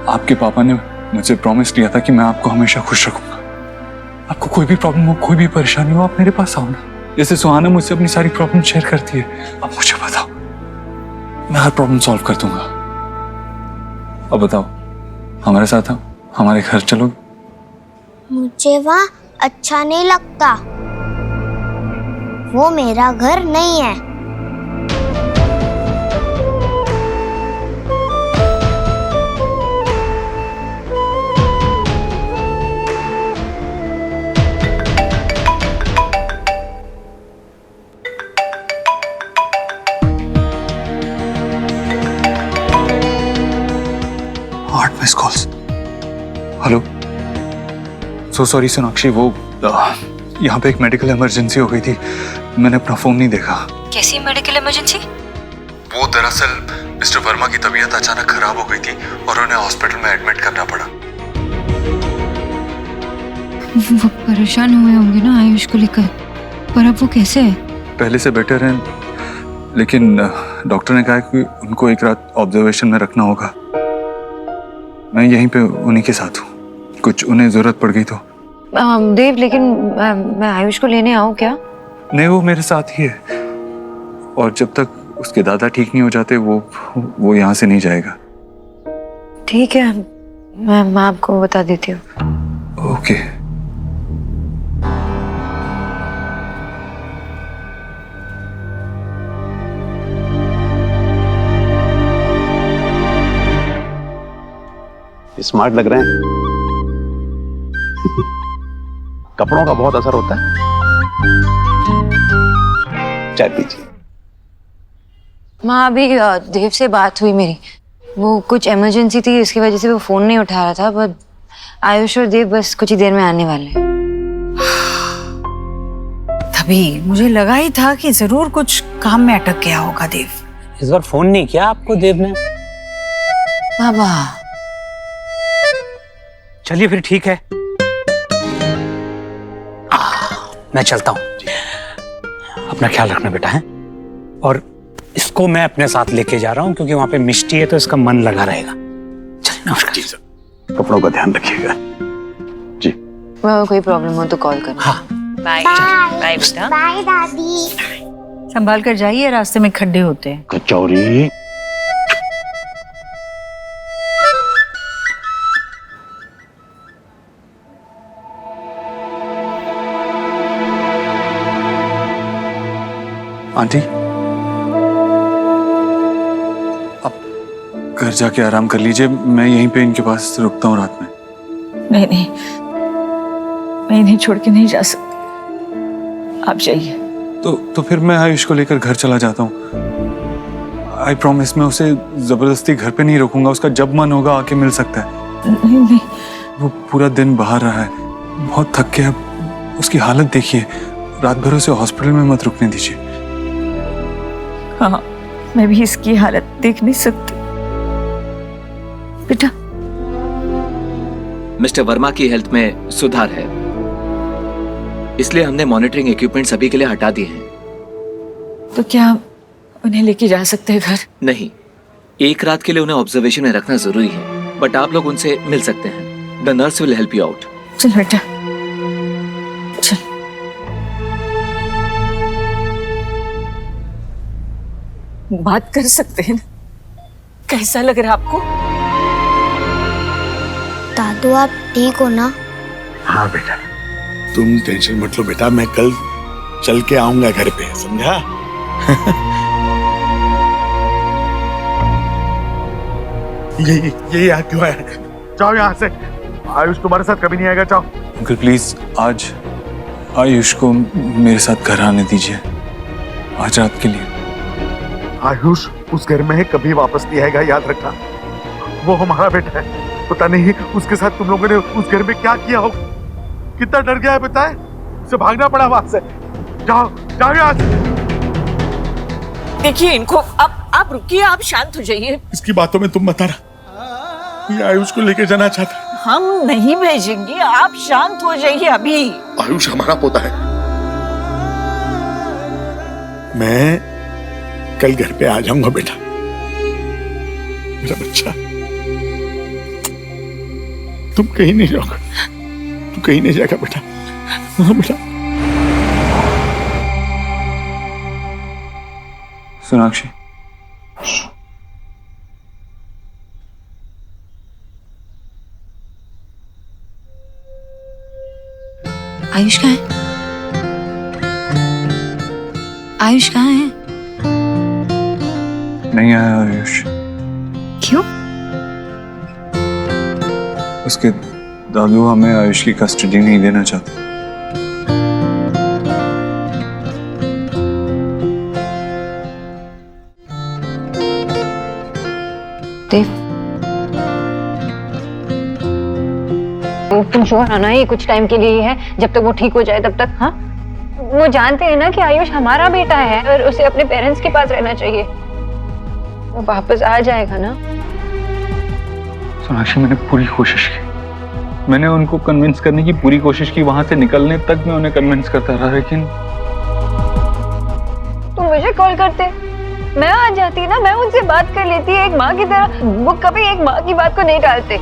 आपके पापा ने मुझे प्रॉमिस किया था कि मैं आपको हमेशा खुश रखूंगा। आपको कोई भी प्रॉब्लम हो, कोई भी परेशानी हो, आप मेरे पास आओ ना। जैसे सुहाना मुझसे अपनी सारी प्रॉब्लम शेयर करती है। अब मुझे बताओ, मैं हर प्रॉब्लम सॉल्व कर दूंगा। अब बताओ, हमारे साथ आओ, हमारे घर चलो। मुझे वहाँ अच्छा नहीं लगता, वो मेरा घर नहीं है। Miss calls. Hello, so sorry Sonakshi, वो यहाँ पे एक मेडिकल इमरजेंसी हो गई थी, मैंने अपना फोन नहीं देखा। कैसी मेडिकल इमरजेंसी? वो दरअसल मिस्टर वर्मा की तबीयत अचानक खराब हो गई थी और उन्हें हॉस्पिटल में एडमिट करना पड़ा। वो परेशान हुए होंगे ना आयुष को लेकर, पर अब वो कैसे है? पहले से बेटर है, लेकिन डॉक्टर ने कहा कि उनको एक रात ऑब्जर्वेशन में रखना होगा। मैं यहीं पे उन्हीं के साथ हूँ, कुछ उन्हें जरूरत पड़ गई तो। देव, लेकिन मैं आयुष को लेने आऊँ क्या? नहीं, वो मेरे साथ ही है और जब तक उसके दादा ठीक नहीं हो जाते वो यहाँ से नहीं जाएगा। ठीक है, मैं आपको बता देती हूँ। ओके। स्मार्ट लग रहे हैं। कपड़ों का बहुत असर होता है। चाय पीजिए। माँ, अभी देव से बात हुई मेरी, वो कुछ इमरजेंसी थी, इसकी वजह से वो फोन नहीं उठा रहा था, पर आयुष और देव बस कुछ ही देर में आने वाले हैं। तभी मुझे लगा ही था कि जरूर कुछ काम में अटक गया होगा देव। इस बार फोन नहीं किया आपको देव ने? बाबा चलिए फिर ठीक है, मैं चलता हूँ। अपना ख्याल रखना बेटा है, और इसको मैं अपने साथ लेके जा रहा हूँ क्योंकि वहां पे मिष्टी है तो इसका मन लगा रहेगा। चलिए, नमस्कार। जी सर, कपड़ों का ध्यान रखिएगा। जी, कोई प्रॉब्लम हो तो कॉल करना। हाँ, बाय बाय बेटा। बाय दादी। संभाल कर जाइए, रास्ते में खड्डे होते हैं। कचौरी। आंटी, अब घर जाके आराम कर लीजिए, मैं यहीं पे इनके पास रुकता हूँ रात में। नहीं नहीं, मैं इन्हें छोड़ के नहीं जा सकती, आप जाइए। तो फिर मैं आयुष को लेकर घर चला जाता हूँ। आई प्रॉमिस, मैं उसे जबरदस्ती घर पे नहीं रोकूंगा, उसका जब मन होगा आके मिल सकता है। नहीं नहीं, वो पूरा दिन बाहर रहा है, बहुत थक गया, उसकी हालत देखिए, रात भर उसे हॉस्पिटल में मत रुकने दीजिए। हाँ, मैं भी इसकी हालत देख नहीं सकती बेटा। मिस्टर वर्मा की हेल्थ में सुधार है, इसलिए हमने मॉनिटरिंग इक्विपमेंट सभी के लिए हटा दिए हैं। तो क्या उन्हें लेके जा सकते हैं घर? नहीं, एक रात के लिए उन्हें ऑब्जर्वेशन में रखना जरूरी है, बट आप लोग उनसे मिल सकते हैं। The nurse will help you out. चल बेटा, चल। बात कर सकते हैं ना? कैसा लग रहा है आपको? दादू, आप ठीक हो ना? हाँ बेटा, तुम टेंशन मत लो बेटा, मैं कल चल के आऊंगा घर पे, समझा? ये यहाँ क्यों आया? जाओ यहाँ से, आयुष तुम्हारे साथ कभी नहीं आएगा, जाओ। अंकल प्लीज, आज आयुष को मेरे साथ घर आने दीजिए, आज रात के लिए। आयुष उस घर में है, कभी वापस नहीं आएगा, याद रखना। वो हमारा बेटा है, पता नहीं उसके साथ तुम लोगों ने उस घर में क्या किया हो, कितना डर गया है पता है, उसे भागना पड़ा वहां से। जाओ जाओ यहाँ से। देखिए इनको, आप रुकिए, आप शांत हो जाइए। इसकी बातों में तुम मत आना, ये आयुष को लेके जाना चाहता है। हम नहीं भेजेंगे, आप शांत हो जाइए अभी। आयुष हमारा पोता है, मैं कल घर पे आ जाऊंगा बेटा, मेरा बच्चा। तुम कहीं नहीं जाओगे, तू कहीं नहीं जाएगा बेटा। हाँ बेटा। सोनाक्षी, आयुष कहाँ है? आयुष कहाँ है? नहीं आया आयुष। क्यों? उसके दादू हमें आयुष की कस्टडी नहीं देना चाहते। देव, तुम श्योर आना, ये कुछ टाइम के लिए ही है, जब तक वो ठीक हो जाए तब तक। हाँ, वो जानते हैं ना कि आयुष हमारा बेटा है और उसे अपने पेरेंट्स के पास रहना चाहिए। वो वापस आ जाएगा ना। सोनाक्षी, मैंने पूरी कोशिश की, मैंने उनको कन्विंस करने की पूरी कोशिश की, वहां से निकलने तक मैं उन्हें कन्विंस करता रहा, लेकिन तुम मुझे कॉल करते, मैं आ जाती ना, मैं उनसे बात कर लेती एक माँ की तरह। वो कभी एक माँ की बात को नहीं टालते।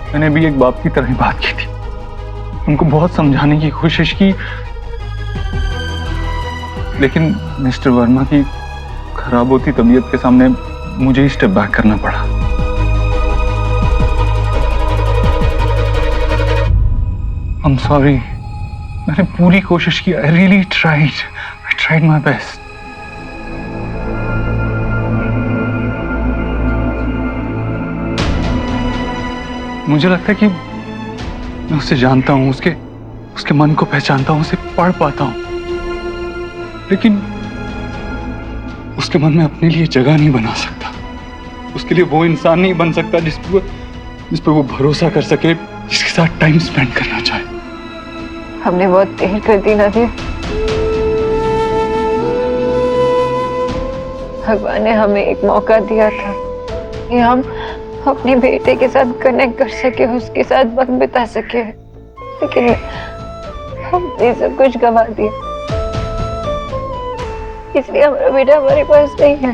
मैंने भी एक बाप की तरह ही बात की थी, उनको बहुत समझाने की कोशिश की, लेकिन मिस्टर वर्मा की खराब होती तबीयत के सामने मुझे ही स्टेप बैक करना पड़ा। I'm sorry, मैंने पूरी कोशिश की, I really tried my best। मुझे लगता है कि मैं उसे जानता हूं, उसके मन को पहचानता हूं, उसे पढ़ पाता हूं, लेकिन उसके मन में अपने लिए जगह नहीं बना सकता। उसके लिए वो इंसान नहीं बन सकता जिस पर वो भरोसा कर सके, जिसके साथ टाइम स्पेंड करना चाहे। हमने बहुत देर कर दी ना दी। भगवान ने हमें एक मौका दिया था कि हम अपने बेटे के साथ कनेक्ट कर सके, उसके साथ वक्त बिता सके, लेकिन हमने सब कुछ गंवा दिया। इसलिए हमारा बेटा हमारे पास नहीं है।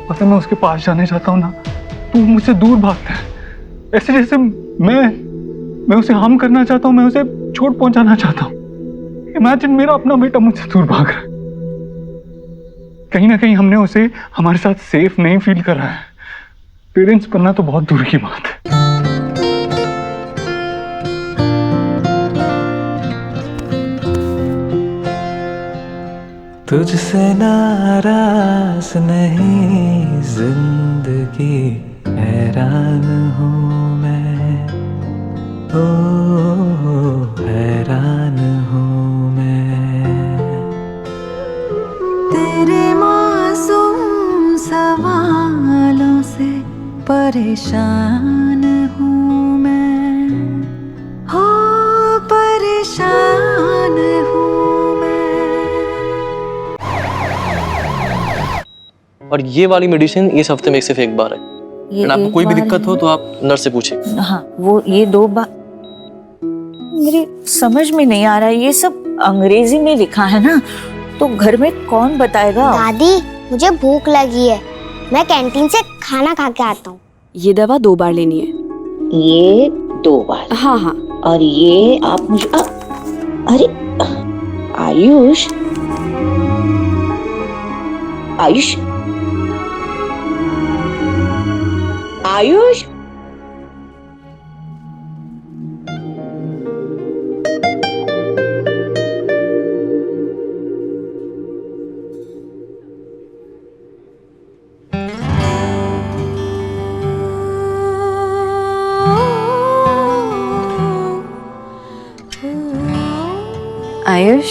पता, मैं उसके पास जाने चाहता हूँ ना, तो वो मुझसे दूर भागता है, ऐसे जैसे मैं उसे हार्म करना चाहता हूँ, मैं उसे चोट पहुंचाना चाहता हूँ। इमेजिन, मेरा अपना बेटा मुझसे दूर भाग रहा है। कहीं ना कहीं हमने उसे हमारे साथ सेफ नहीं फील करा है। पेरेंट्स बनना तो बहुत दूर की बात है। तुझसे नाराज नहीं जिंदगी, हैरान हूँ मैं, ओ हैरान हूँ मैं। तेरे मासूम सवालों से परेशान हूँ मैं, हो परेशान हूँ मैं। और ये वाली मेडिसिन इस हफ्ते में सिर्फ एक बार है। आपको कोई भी दिक्कत हो तो आप नर्स से पूछिए। हाँ, वो ये 2 बार मेरी समझ में नहीं आ रहा है, ये सब अंग्रेजी में लिखा है ना, तो घर में कौन बताएगा? दादी, मुझे भूख लगी है, मैं कैंटीन से खाना खा के आता हूँ। ये दवा 2 बार लेनी है। ये 2 बार? हाँ हाँ। और ये आप मुझे अरे आयुष, आयुष, आयुष, आयुष,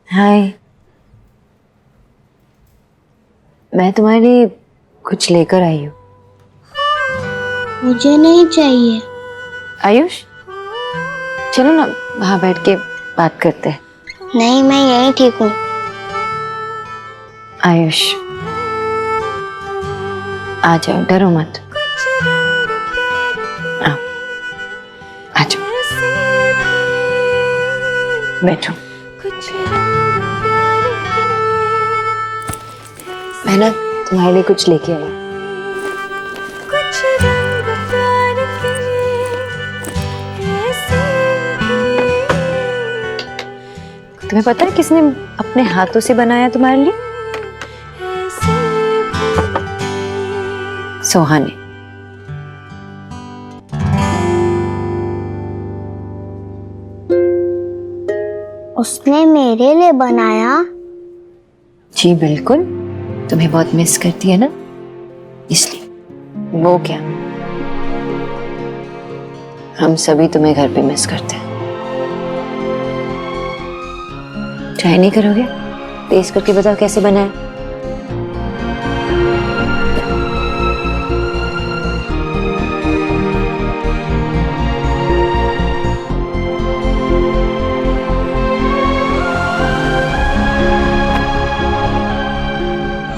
हाय, मैं तुम्हारे लिए कुछ लेकर आई हूँ। मुझे नहीं चाहिए। आयुष, चलो ना वहाँ बैठ के बात करते हैं। नहीं, मैं यहीं ठीक हूँ। आयुष, आ जाओ, डरो मत। आओ, आ जाओ, बैठो। मैं ना तुम्हारे लिए कुछ लेके आई। तुम्हें पता है किसने अपने हाथों से बनाया तुम्हारे लिए? सोहा ने। उसने मेरे लिए बनाया? जी बिल्कुल, तुम्हें बहुत मिस करती है ना, इसलिए। वो क्या, हम सभी तुम्हें घर पे मिस करते हैं। ट्राई नहीं करोगे? टेस्ट करके बताओ कैसे बना है।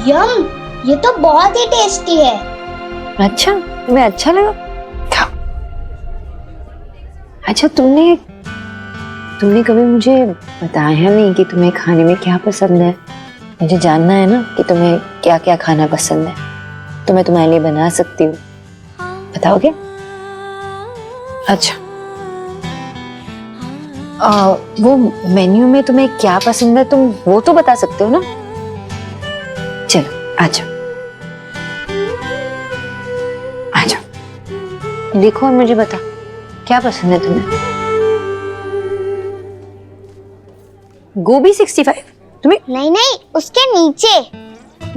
यम, ये तो बहुत ही टेस्टी है। अच्छा, तुम्हें अच्छा लगा? खाओ। अच्छा, तुमने कभी मुझे बताया नहीं कि तुम्हें खाने में क्या पसंद है। मुझे जानना है ना कि तुम्हें क्या क्या खाना पसंद है, तो मैं तुम्हारे लिए बना सकती हूँ। बताओगे? अच्छा, वो मेन्यू में तुम्हें क्या पसंद है तुम वो तो बता सकते हो ना। चलो आ जाओ, आ जाओ, देखो और मुझे बता क्या पसंद है तुम्हें। गोभी 65? तुम्हें नहीं, उसके नीचे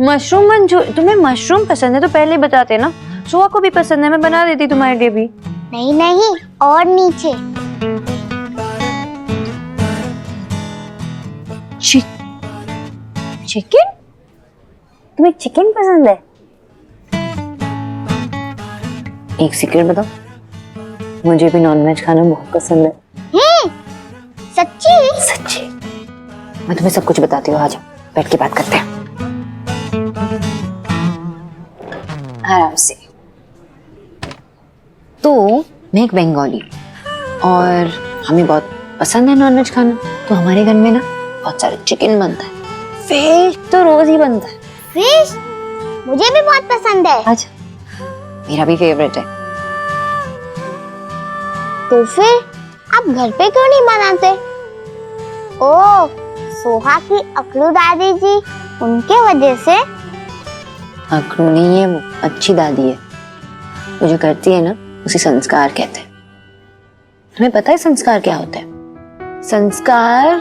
मशरूम मंचूरियन। तुम्हें मशरूम पसंद है तो पहले बताते ना, सोहा को भी पसंद है, मैं बना देती तुम्हारे लिए भी। नहीं, और नीचे चिकन। तुम्हें चिकन पसंद है? एक सीक्रेट बताओ, मुझे भी नॉनवेज खाना बहुत पसंद है। सच्ची? सच्ची, मैं तुम्हें सब कुछ बताती हूँ। आ जाओ, बैठ के बात करते हैं आराम से। तो मैं एक बंगाली और हमें बहुत पसंद है नॉनवेज खाना, तो हमारे घर में ना बहुत सारे चिकन बनता है, फिश तो रोज ही बनता है। फिश मुझे भी बहुत पसंद है। अच्छा, मेरा भी फेवरेट है। तो फिर आप घर पे क्यों नहीं बनाते? ओह, सोहा की अकलू दादी जी, उनके वजह से। अकलू नहीं है, वो अच्छी दादी है। वो जो करती है ना उसे संस्कार कहते हैं। तुम्हें पता है संस्कार क्या होता है? संस्कार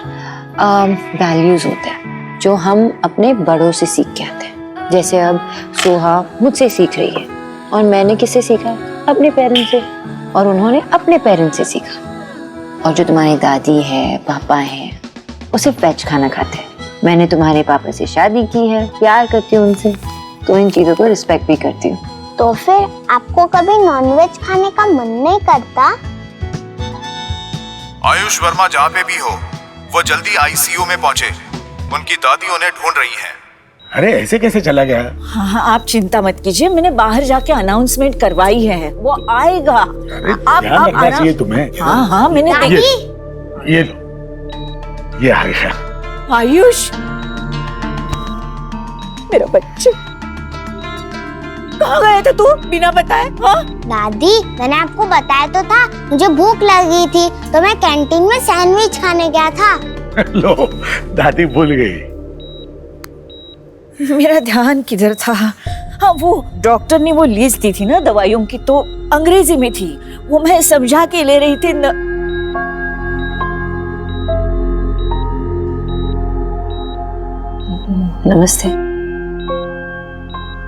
वैल्यूज होते हैं जो हम अपने बड़ों से सीख के आते हैं। जैसे अब सोहा मुझसे सीख रही है और मैंने किससे सीखा? अपने पेरेंट्स से, और उन्होंने अपने पेरेंट्स से सीखा। और जो तुम्हारी दादी है, पापा है, वो सिर्फ वेज खाना खाते हैं। मैंने तुम्हारे पापा से शादी की है, प्यार करती हूँ उनसे, तो इन चीजों को रिस्पेक्ट भी करती हूँ। तो फिर आपको कभी नॉनवेज खाने का मन नहीं करता? आयुष वर्मा जहाँ पे भी हो, वो जल्दी आईसीयू में पहुंचे। उनकी दादी उन्हें ढूंढ रही हैं। अरे ऐसे कैसे चला गया? हाँ, आप चिंता मत कीजिए, मैंने बाहर जाके अनाउंसमेंट करवाई है, वो आएगा। ध्यान रखना चाहिए तुम्हें। हाँ, मैंने ये आयुष। आयुष, मेरा बच्चा, कहाँ गया था तू बिना बताए? हाँ दादी, मैंने आपको बताया तो था, मुझे भूख लगी थी तो मैं कैंटीन में सैंडविच खाने गया था। लो, दादी भूल गई। मेरा ध्यान किधर था? हाँ, वो डॉक्टर ने वो लिस्ट दी थी ना दवाइयों की, तो अंग्रेजी में थी, वो मैं समझा के ले रही थी। नमस्ते।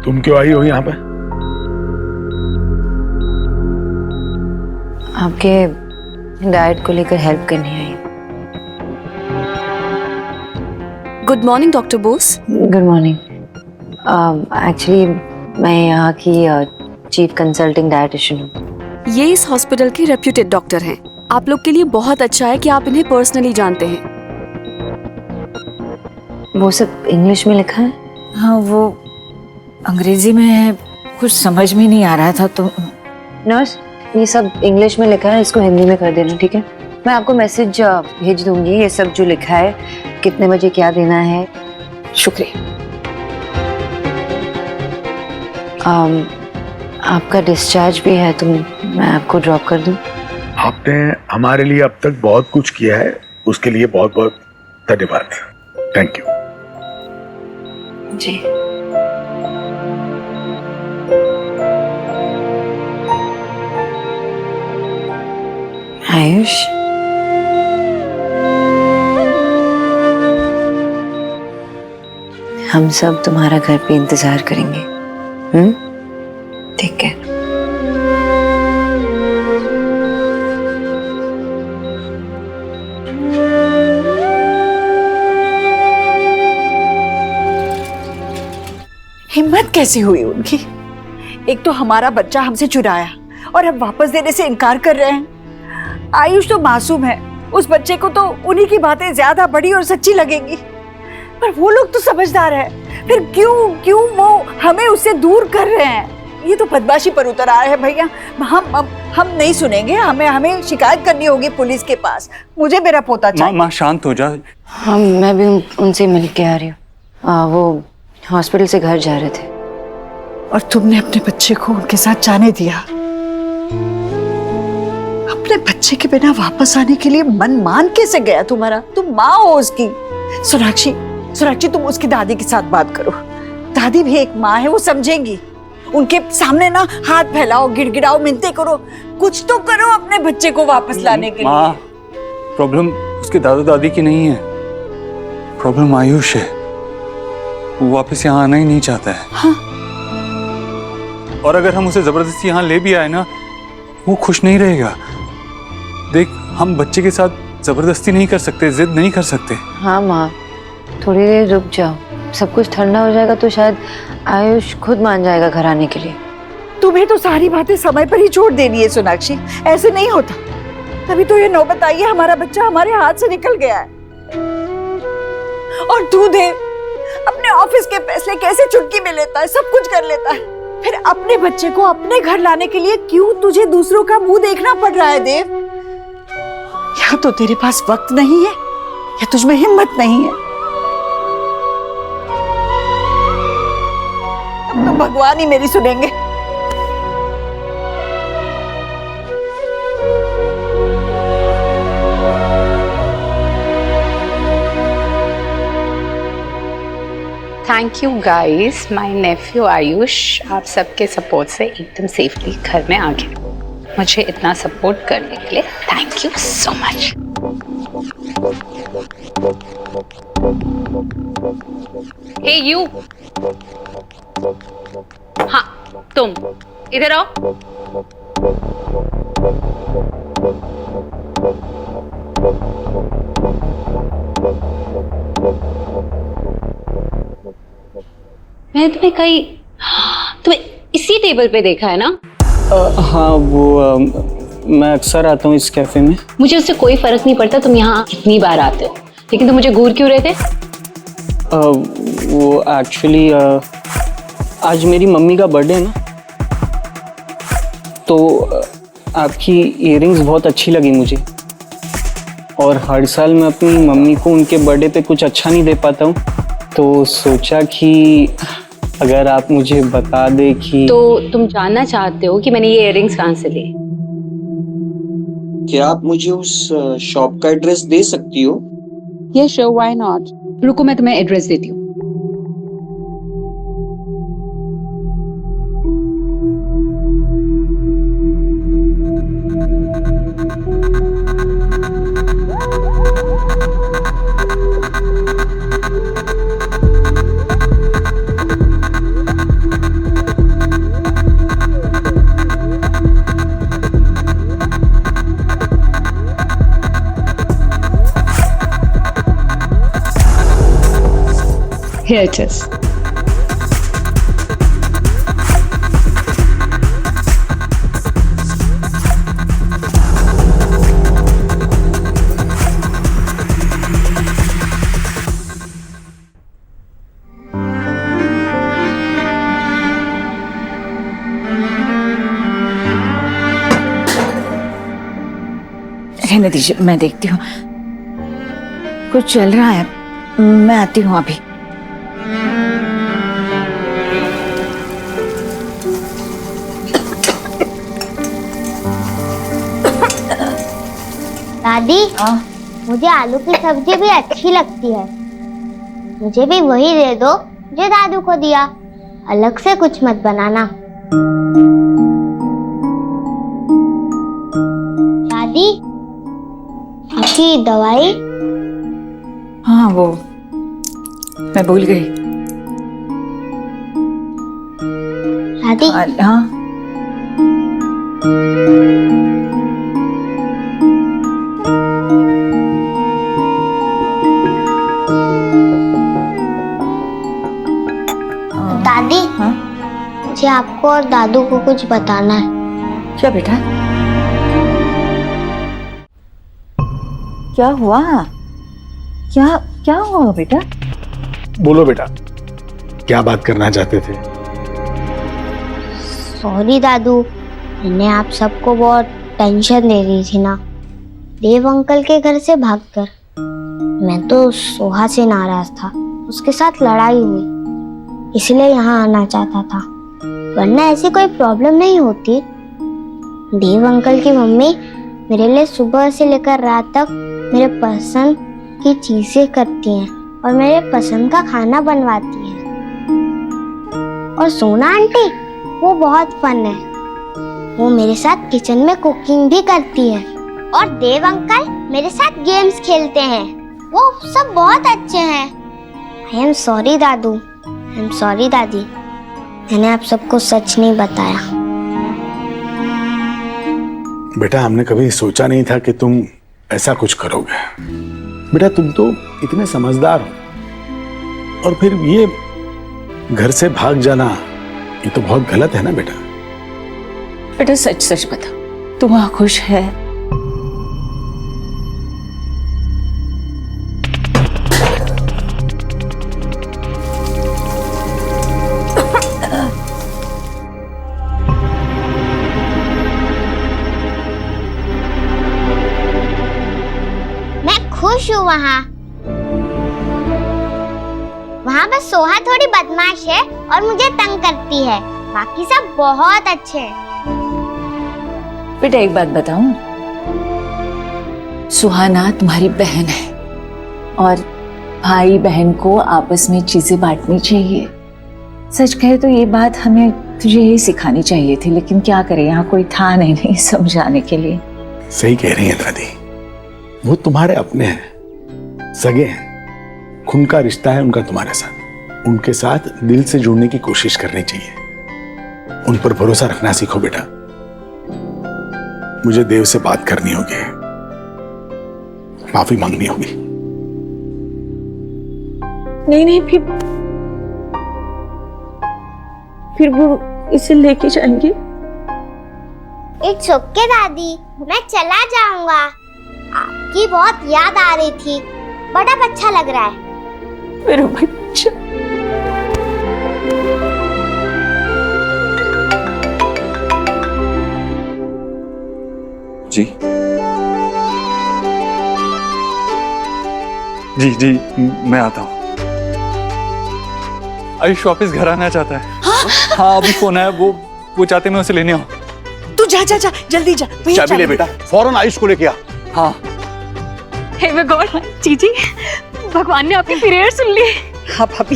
तुम क्यों आई हो यहाँ पे? आपके डाइट को लेकर हेल्प करनी आई। Good morning doctor Bose. Good morning. Actually मैं यहाँ की चीफ कंसल्टिंग डाइटिशियन हूँ। ये इस हॉस्पिटल के रेप्यूटेड डॉक्टर हैं। आप लोग के लिए बहुत अच्छा है कि आप इन्हें पर्सनली जानते हैं। वो सब इंग्लिश में लिखा है? हाँ, वो अंग्रेजी में है, कुछ समझ में नहीं आ रहा था। तो नर्स, ये सब इंग्लिश में लिखा है, इसको हिंदी में कर देना, ठीक है? मैं आपको मैसेज भेज दूंगी, ये सब जो लिखा है, कितने बजे क्या देना है। शुक्रिया। आपका डिस्चार्ज भी है, तो मैं आपको ड्रॉप कर दूं? आपने हमारे लिए अब तक बहुत कुछ किया है, उसके लिए बहुत बहुत धन्यवाद। Thank you. जी आयुष, हम सब तुम्हारा घर पे इंतजार करेंगे। ठीक है। हिम्मत कैसी हुई उनकी? एक तो हमारा बच्चा हमसे चुराया और अब वापस देने से इनकार कर रहे हैं। आयुष तो मासूम है, उस बच्चे को तो उन्हीं की बातें ज्यादा बड़ी और सच्ची लगेंगी, पर वो लोग तो समझदार है। फिर क्यों वो हमें उससे दूर कर रहे हैं? ये तो बदमाशी पर उतर आए हैं भैया। हम नहीं सुनेंगे, हमें शिकायत करनी होगी पुलिस के पास। मुझे मेरा पोता चाहिए। माँ शांत हो जा। हाँ, मैं भी उनसे मिल के आ रही हूँ। वो हॉस्पिटल से घर जा रहे थे। और तुमने अपने बच्चे को उनके साथ जाने दिया? अपने बच्चे के बिना वापस आने के लिए मन मान कैसे गया तुम्हारा? तुम माँ हो उसकी। सोनाक्षी तुम उसकी दादी के साथ बात करो। दादी भी एक माँ है, वो समझेंगी। उनके सामने ना हाथ फैलाओ, गिड़गिड़ाओ, मिन्नतें करो, कुछ तो करो अपने बच्चे को वापस लाने के लिए। प्रॉब्लम उसके दादा दादी की नहीं है, प्रॉब्लम आयुष है। वो वापस यहाँ आना ही नहीं चाहता है। हाँ? और अगर हम उसे जबरदस्ती यहाँ ले भी आए ना, वो खुश नहीं रहेगा। देख, हम बच्चे के साथ जबरदस्ती नहीं कर सकते, जिद नहीं कर सकते। हाँ माँ, थोड़ी देर रुक जाओ, सब कुछ ठंडा हो जाएगा तो शायद आयुष खुद मान जाएगा घर आने के लिए। तुम्हें तो सारी बातें समय पर ही छोड़ देनी है सोनाक्षी, ऐसे नहीं होता। तभी तो ये नौबत आई है, हमारा बच्चा हमारे हाथ से निकल गया है। और तू देव अपने ऑफिस के फैसले कैसे चुटकी में लेता है, सब कुछ कर लेता है। फिर अपने बच्चे को अपने घर लाने के लिए क्यों तुझे दूसरों का मुंह देखना पड़ रहा है देव? या तो तेरे पास वक्त नहीं है या तुझमें हिम्मत नहीं है। अब तो भगवान ही मेरी सुनेंगे। Thank you guys, my Neiphiu Ayush आप सबके सपोर्ट से एकदम सेफली घर में आ गया। मुझे इतना सपोर्ट करने के लिए thank you so much. Hey you, हाँ तुम इधर आओ। मैंने तुम्हें इसी टेबल पे देखा है ना? हाँ, वो मैं अक्सर आता हूँ इस कैफे में। मुझे उससे कोई फर्क नहीं पड़ता तुम यहाँ कितनी बार आते हो, लेकिन तुम मुझे घूर क्यों रहे थे? वो एक्चुअली आज मेरी मम्मी का बर्थडे है ना, तो आपकी इयररिंग्स बहुत अच्छी लगी मुझे। और हर साल मैं अपनी मम्मी को उनके बर्थडे पे कुछ अच्छा नहीं दे पाता हूँ, तो सोचा कि अगर आप मुझे बता दे कि। तो तुम जानना चाहते हो कि मैंने ये इयररिंग्स कहाँ से लिए? क्या आप मुझे उस शॉप का एड्रेस दे सकती हो? ये श्योर, व्हाई नॉट। रुको मैं तुम्हें एड्रेस देती हूँ। Here it is. रहने दीजिए, मैं देखती हूँ। कुछ चल रहा है, मैं आती हूँ अभी। दादी, मुझे आलू की सब्जी भी अच्छी लगती है। मुझे भी वही दे दो जो दादू को दिया, अलग से कुछ मत बनाना। दादी, आपकी दवाई? हाँ वो मैं भूल गई। दादी, हाँ दादी, हाँ? मुझे आपको और दादू को कुछ बताना है। क्या बेटा? क्या हुआ? क्या क्या हुआ बेटा? बोलो बेटा, क्या बात करना चाहते थे? सॉरी दादू, मैंने आप सबको बहुत टेंशन दे दी थी ना, देव अंकल के घर से भागकर। मैं तो सोहा से नाराज था, उसके साथ लड़ाई हुई, इसलिए यहाँ आना चाहता था, वरना ऐसी कोई प्रॉब्लम नहीं होती। देव अंकल की मम्मी मेरे लिए सुबह से लेकर रात तक मेरे पसंद की चीजें करती हैं और मेरे पसंद का खाना बनवाती हैं। और सोना आंटी, वो बहुत फन है, वो मेरे साथ किचन में कुकिंग भी करती है। और देव अंकल मेरे साथ गेम्स खेलते हैं, वो सब बहुत अच्छे हैं। I am sorry Dadu, I am sorry दादी, मैंने आप सबको सच नहीं बताया। बेटा, हमने कभी सोचा नहीं था कि तुम ऐसा कुछ करोगे। बेटा, तुम तो इतने समझदार हो, और फिर ये घर से भाग जाना, ये तो बहुत गलत है ना बेटा। बेटा सच सच बता, तू वहां खुश है? खुश हूँ वहाँ बस सोहा थोड़ी बदमाश है और मुझे तंग करती है, बाकी सब बहुत अच्छे हैं। बेटा एक बात बताऊं, सुहाना तुम्हारी बहन है और भाई बहन को आपस में चीजें बांटनी चाहिए। सच कहे तो ये बात हमें तुझे यही सिखानी चाहिए थी, लेकिन क्या करें, यहाँ कोई था नहीं समझाने के लिए। सही कह रही है दादी, वो तुम्हारे अपने हैं, सगे हैं, खून का रिश्ता है उनका तुम्हारे साथ। उनके साथ दिल से जुड़ने की कोशिश करनी चाहिए, उन पर भरोसा रखना सीखो बेटा। मुझे देव से बात करनी होगी, माफी मांगनी होगी। नहीं फिर वो इसे लेके जाएंगे। इट्स ओके दादी, मैं चला जाऊंगा। आपकी बहुत याद आ रही थी, बड़ा अच्छा लग रहा है। मेरा बच्चा। जी जी जी, मैं आता हूँ। आयुष वापस घर आना चाहता है। हाँ अभी फोन आया, वो चाहते मैं उसे लेने आऊँ। तू जा जल्दी जा। चाबी ले बेटा, फौरन आयुष को लेके आ। हाँ। हे माय गॉड, जीजी, भगवान ने आपकी प्रेयर सुन ली। हाँ भाभी।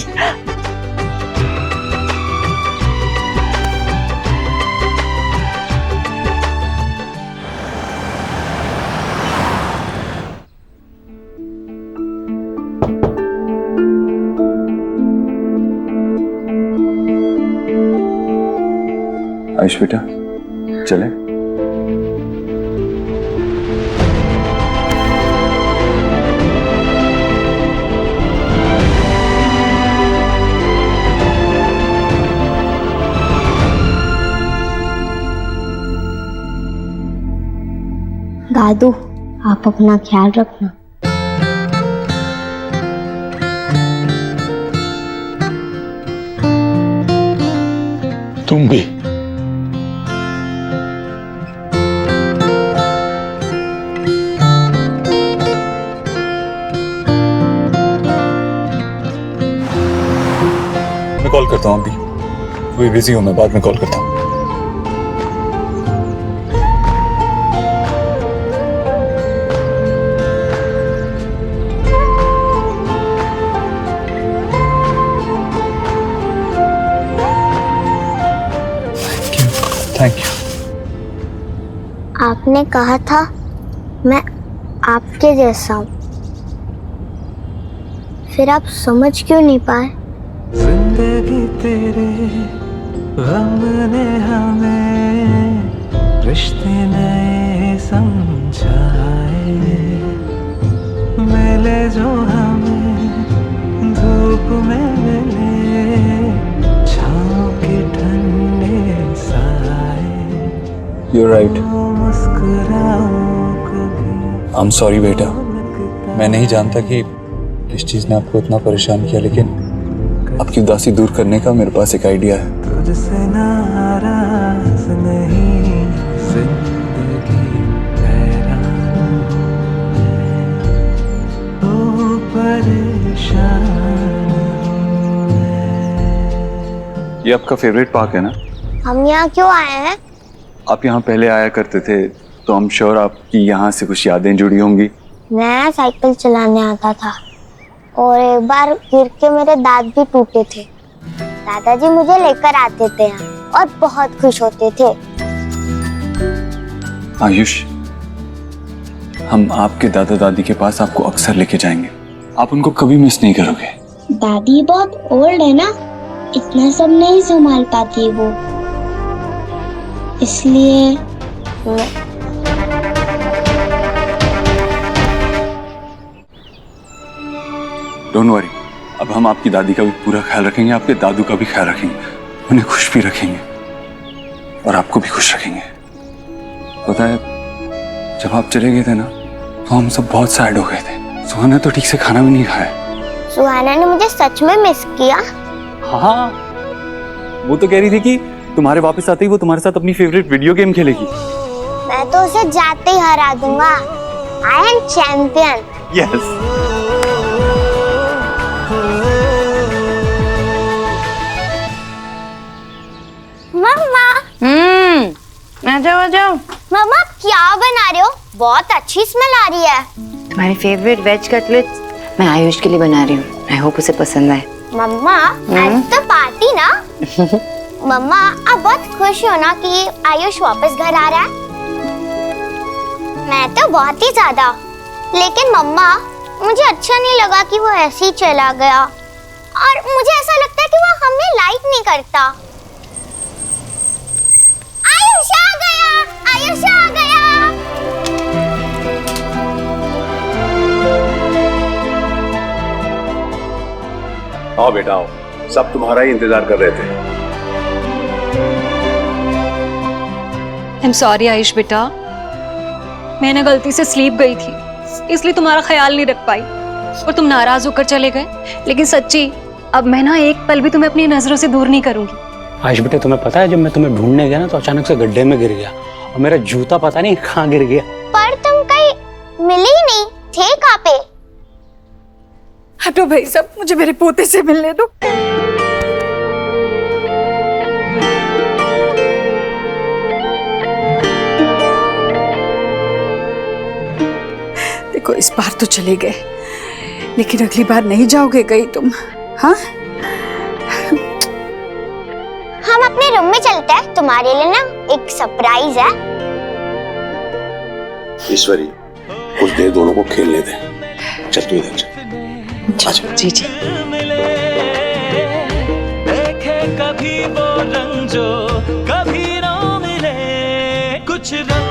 आयुष बेटा, चले? दादू, आप अपना ख्याल रखना। तुम भी। मैं कॉल करता हूँ अभी, अभी बिजी हूँ, मैं बाद में कॉल करता हूँ। Thank you. आपने कहा था मैं आपके जैसा हूँ, फिर आप समझ क्यों नहीं पाए? जिंदगी तेरे गम ने हमें रिश्ते नए समझाए, मिले जो हमें धूप में मिले छाँव के ठंडे साए। You're right. मुस्कुराओ कभी। I'm sorry बेटा, मैं नहीं जानता कि इस चीज ने आपको इतना परेशान किया, लेकिन आपकी उदासी दूर करने का मेरे पास एक आइडिया है। तुझसे नाराज नहीं जिंदगी हैरान हूँ, परेशान ये आपका फेवरेट पार्क है ना? हम यहाँ क्यों आए हैं? आप यहाँ पहले आया करते थे, तो हम श्योर आपकी यहाँ से कुछ यादें जुड़ी होंगी। मैं साइकिल चलाने आता था और एक बार गिर के मेरे दांत भी टूटे थे। दादाजी मुझे लेकर आते थे यहाँ और बहुत खुश होते थे। आयुष, हम आपके दादा दादी के पास आपको अक्सर लेके जाएंगे, आप उनको कभी मिस नहीं करोगे। दादी बहुत ओल्ड है ना, इतना सब नहीं संभाल पाती वो, इसलिए डोंट वरी, अब हम आपकी दादी का भी पूरा ख्याल रखेंगे, आपके दादू का भी ख्याल रखेंगे, उन्हें खुश भी रखेंगे और आपको भी खुश रखेंगे। पता है, जब आप चले गए थे ना, तो हम सब बहुत सैड हो गए थे। सुहाना तो ठीक से खाना भी नहीं खाया। सुहाना ने मुझे सच में मिस किया। हाँ, वो तो कह रही थी कि तुम्हारे वापस आते ही वो तुम्हारे साथ अपनी फेवरेट वीडियो गेम खेलेगी। मैं तो उसे जाते ही हरा दूंगा। I am champion. यस। मम्मा। आ जाओ आ जाओ। मम्मा आप क्या बना रहे हो? बहुत अच्छी स्मेल आ रही है। तुम्हारी फेवरेट वेज कटलेट्स मैं आयुष के लिए बना रही हूँ। आई होप उसे पसंद आए। मम्मा आज तो पार्टी ना? मम्मा आप बहुत खुश हो ना कि आयुष वापस घर आ रहा है? मैं तो बहुत ही ज्यादा। लेकिन मम्मा मुझे अच्छा नहीं लगा कि वो ऐसे ही चला गया, और मुझे ऐसा लगता है कि वो हमें लाइक नहीं करता। आयुष आ गया, आयुष आ गया। आओ बेटा आओ, सब तुम्हारा ही इंतजार कर रहे थे। आई एम सॉरी आयुष बेटा, मैं ना गलती से स्लीप गई थी, इसलिए तुम्हारा ख्याल नहीं रख पाई और तुम नाराज होकर चले गए। लेकिन सच्ची, अब मैं ना एक पल भी तुम्हें अपनी नजरों से दूर नहीं करूंगी। आयुष बेटे, तुम्हें पता है जब मैं तुम्हें ढूंढने गया ना, तो अचानक से गड्ढे में गिर गया और मेरा जूता पता नहीं कहाँ गिर गया। पर तुम कहीं मिले ही नहीं थे, कहाँ पे? हटो भाई साहब, मुझे मेरे पोते से मिलने दो। देखो इस बार तो चले गए, लेकिन अगली बार नहीं जाओगे गई तुम? हाँ, हम अपने रूम में चलते हैं, तुम्हारे लिए ना एक सरप्राइज है। ईश्वरी, कुछ देर दोनों को खेलने दे। चल तू इधर चल। जी जी। देखे कभी वो रंग जो कभी ना मिले, कुछ रंग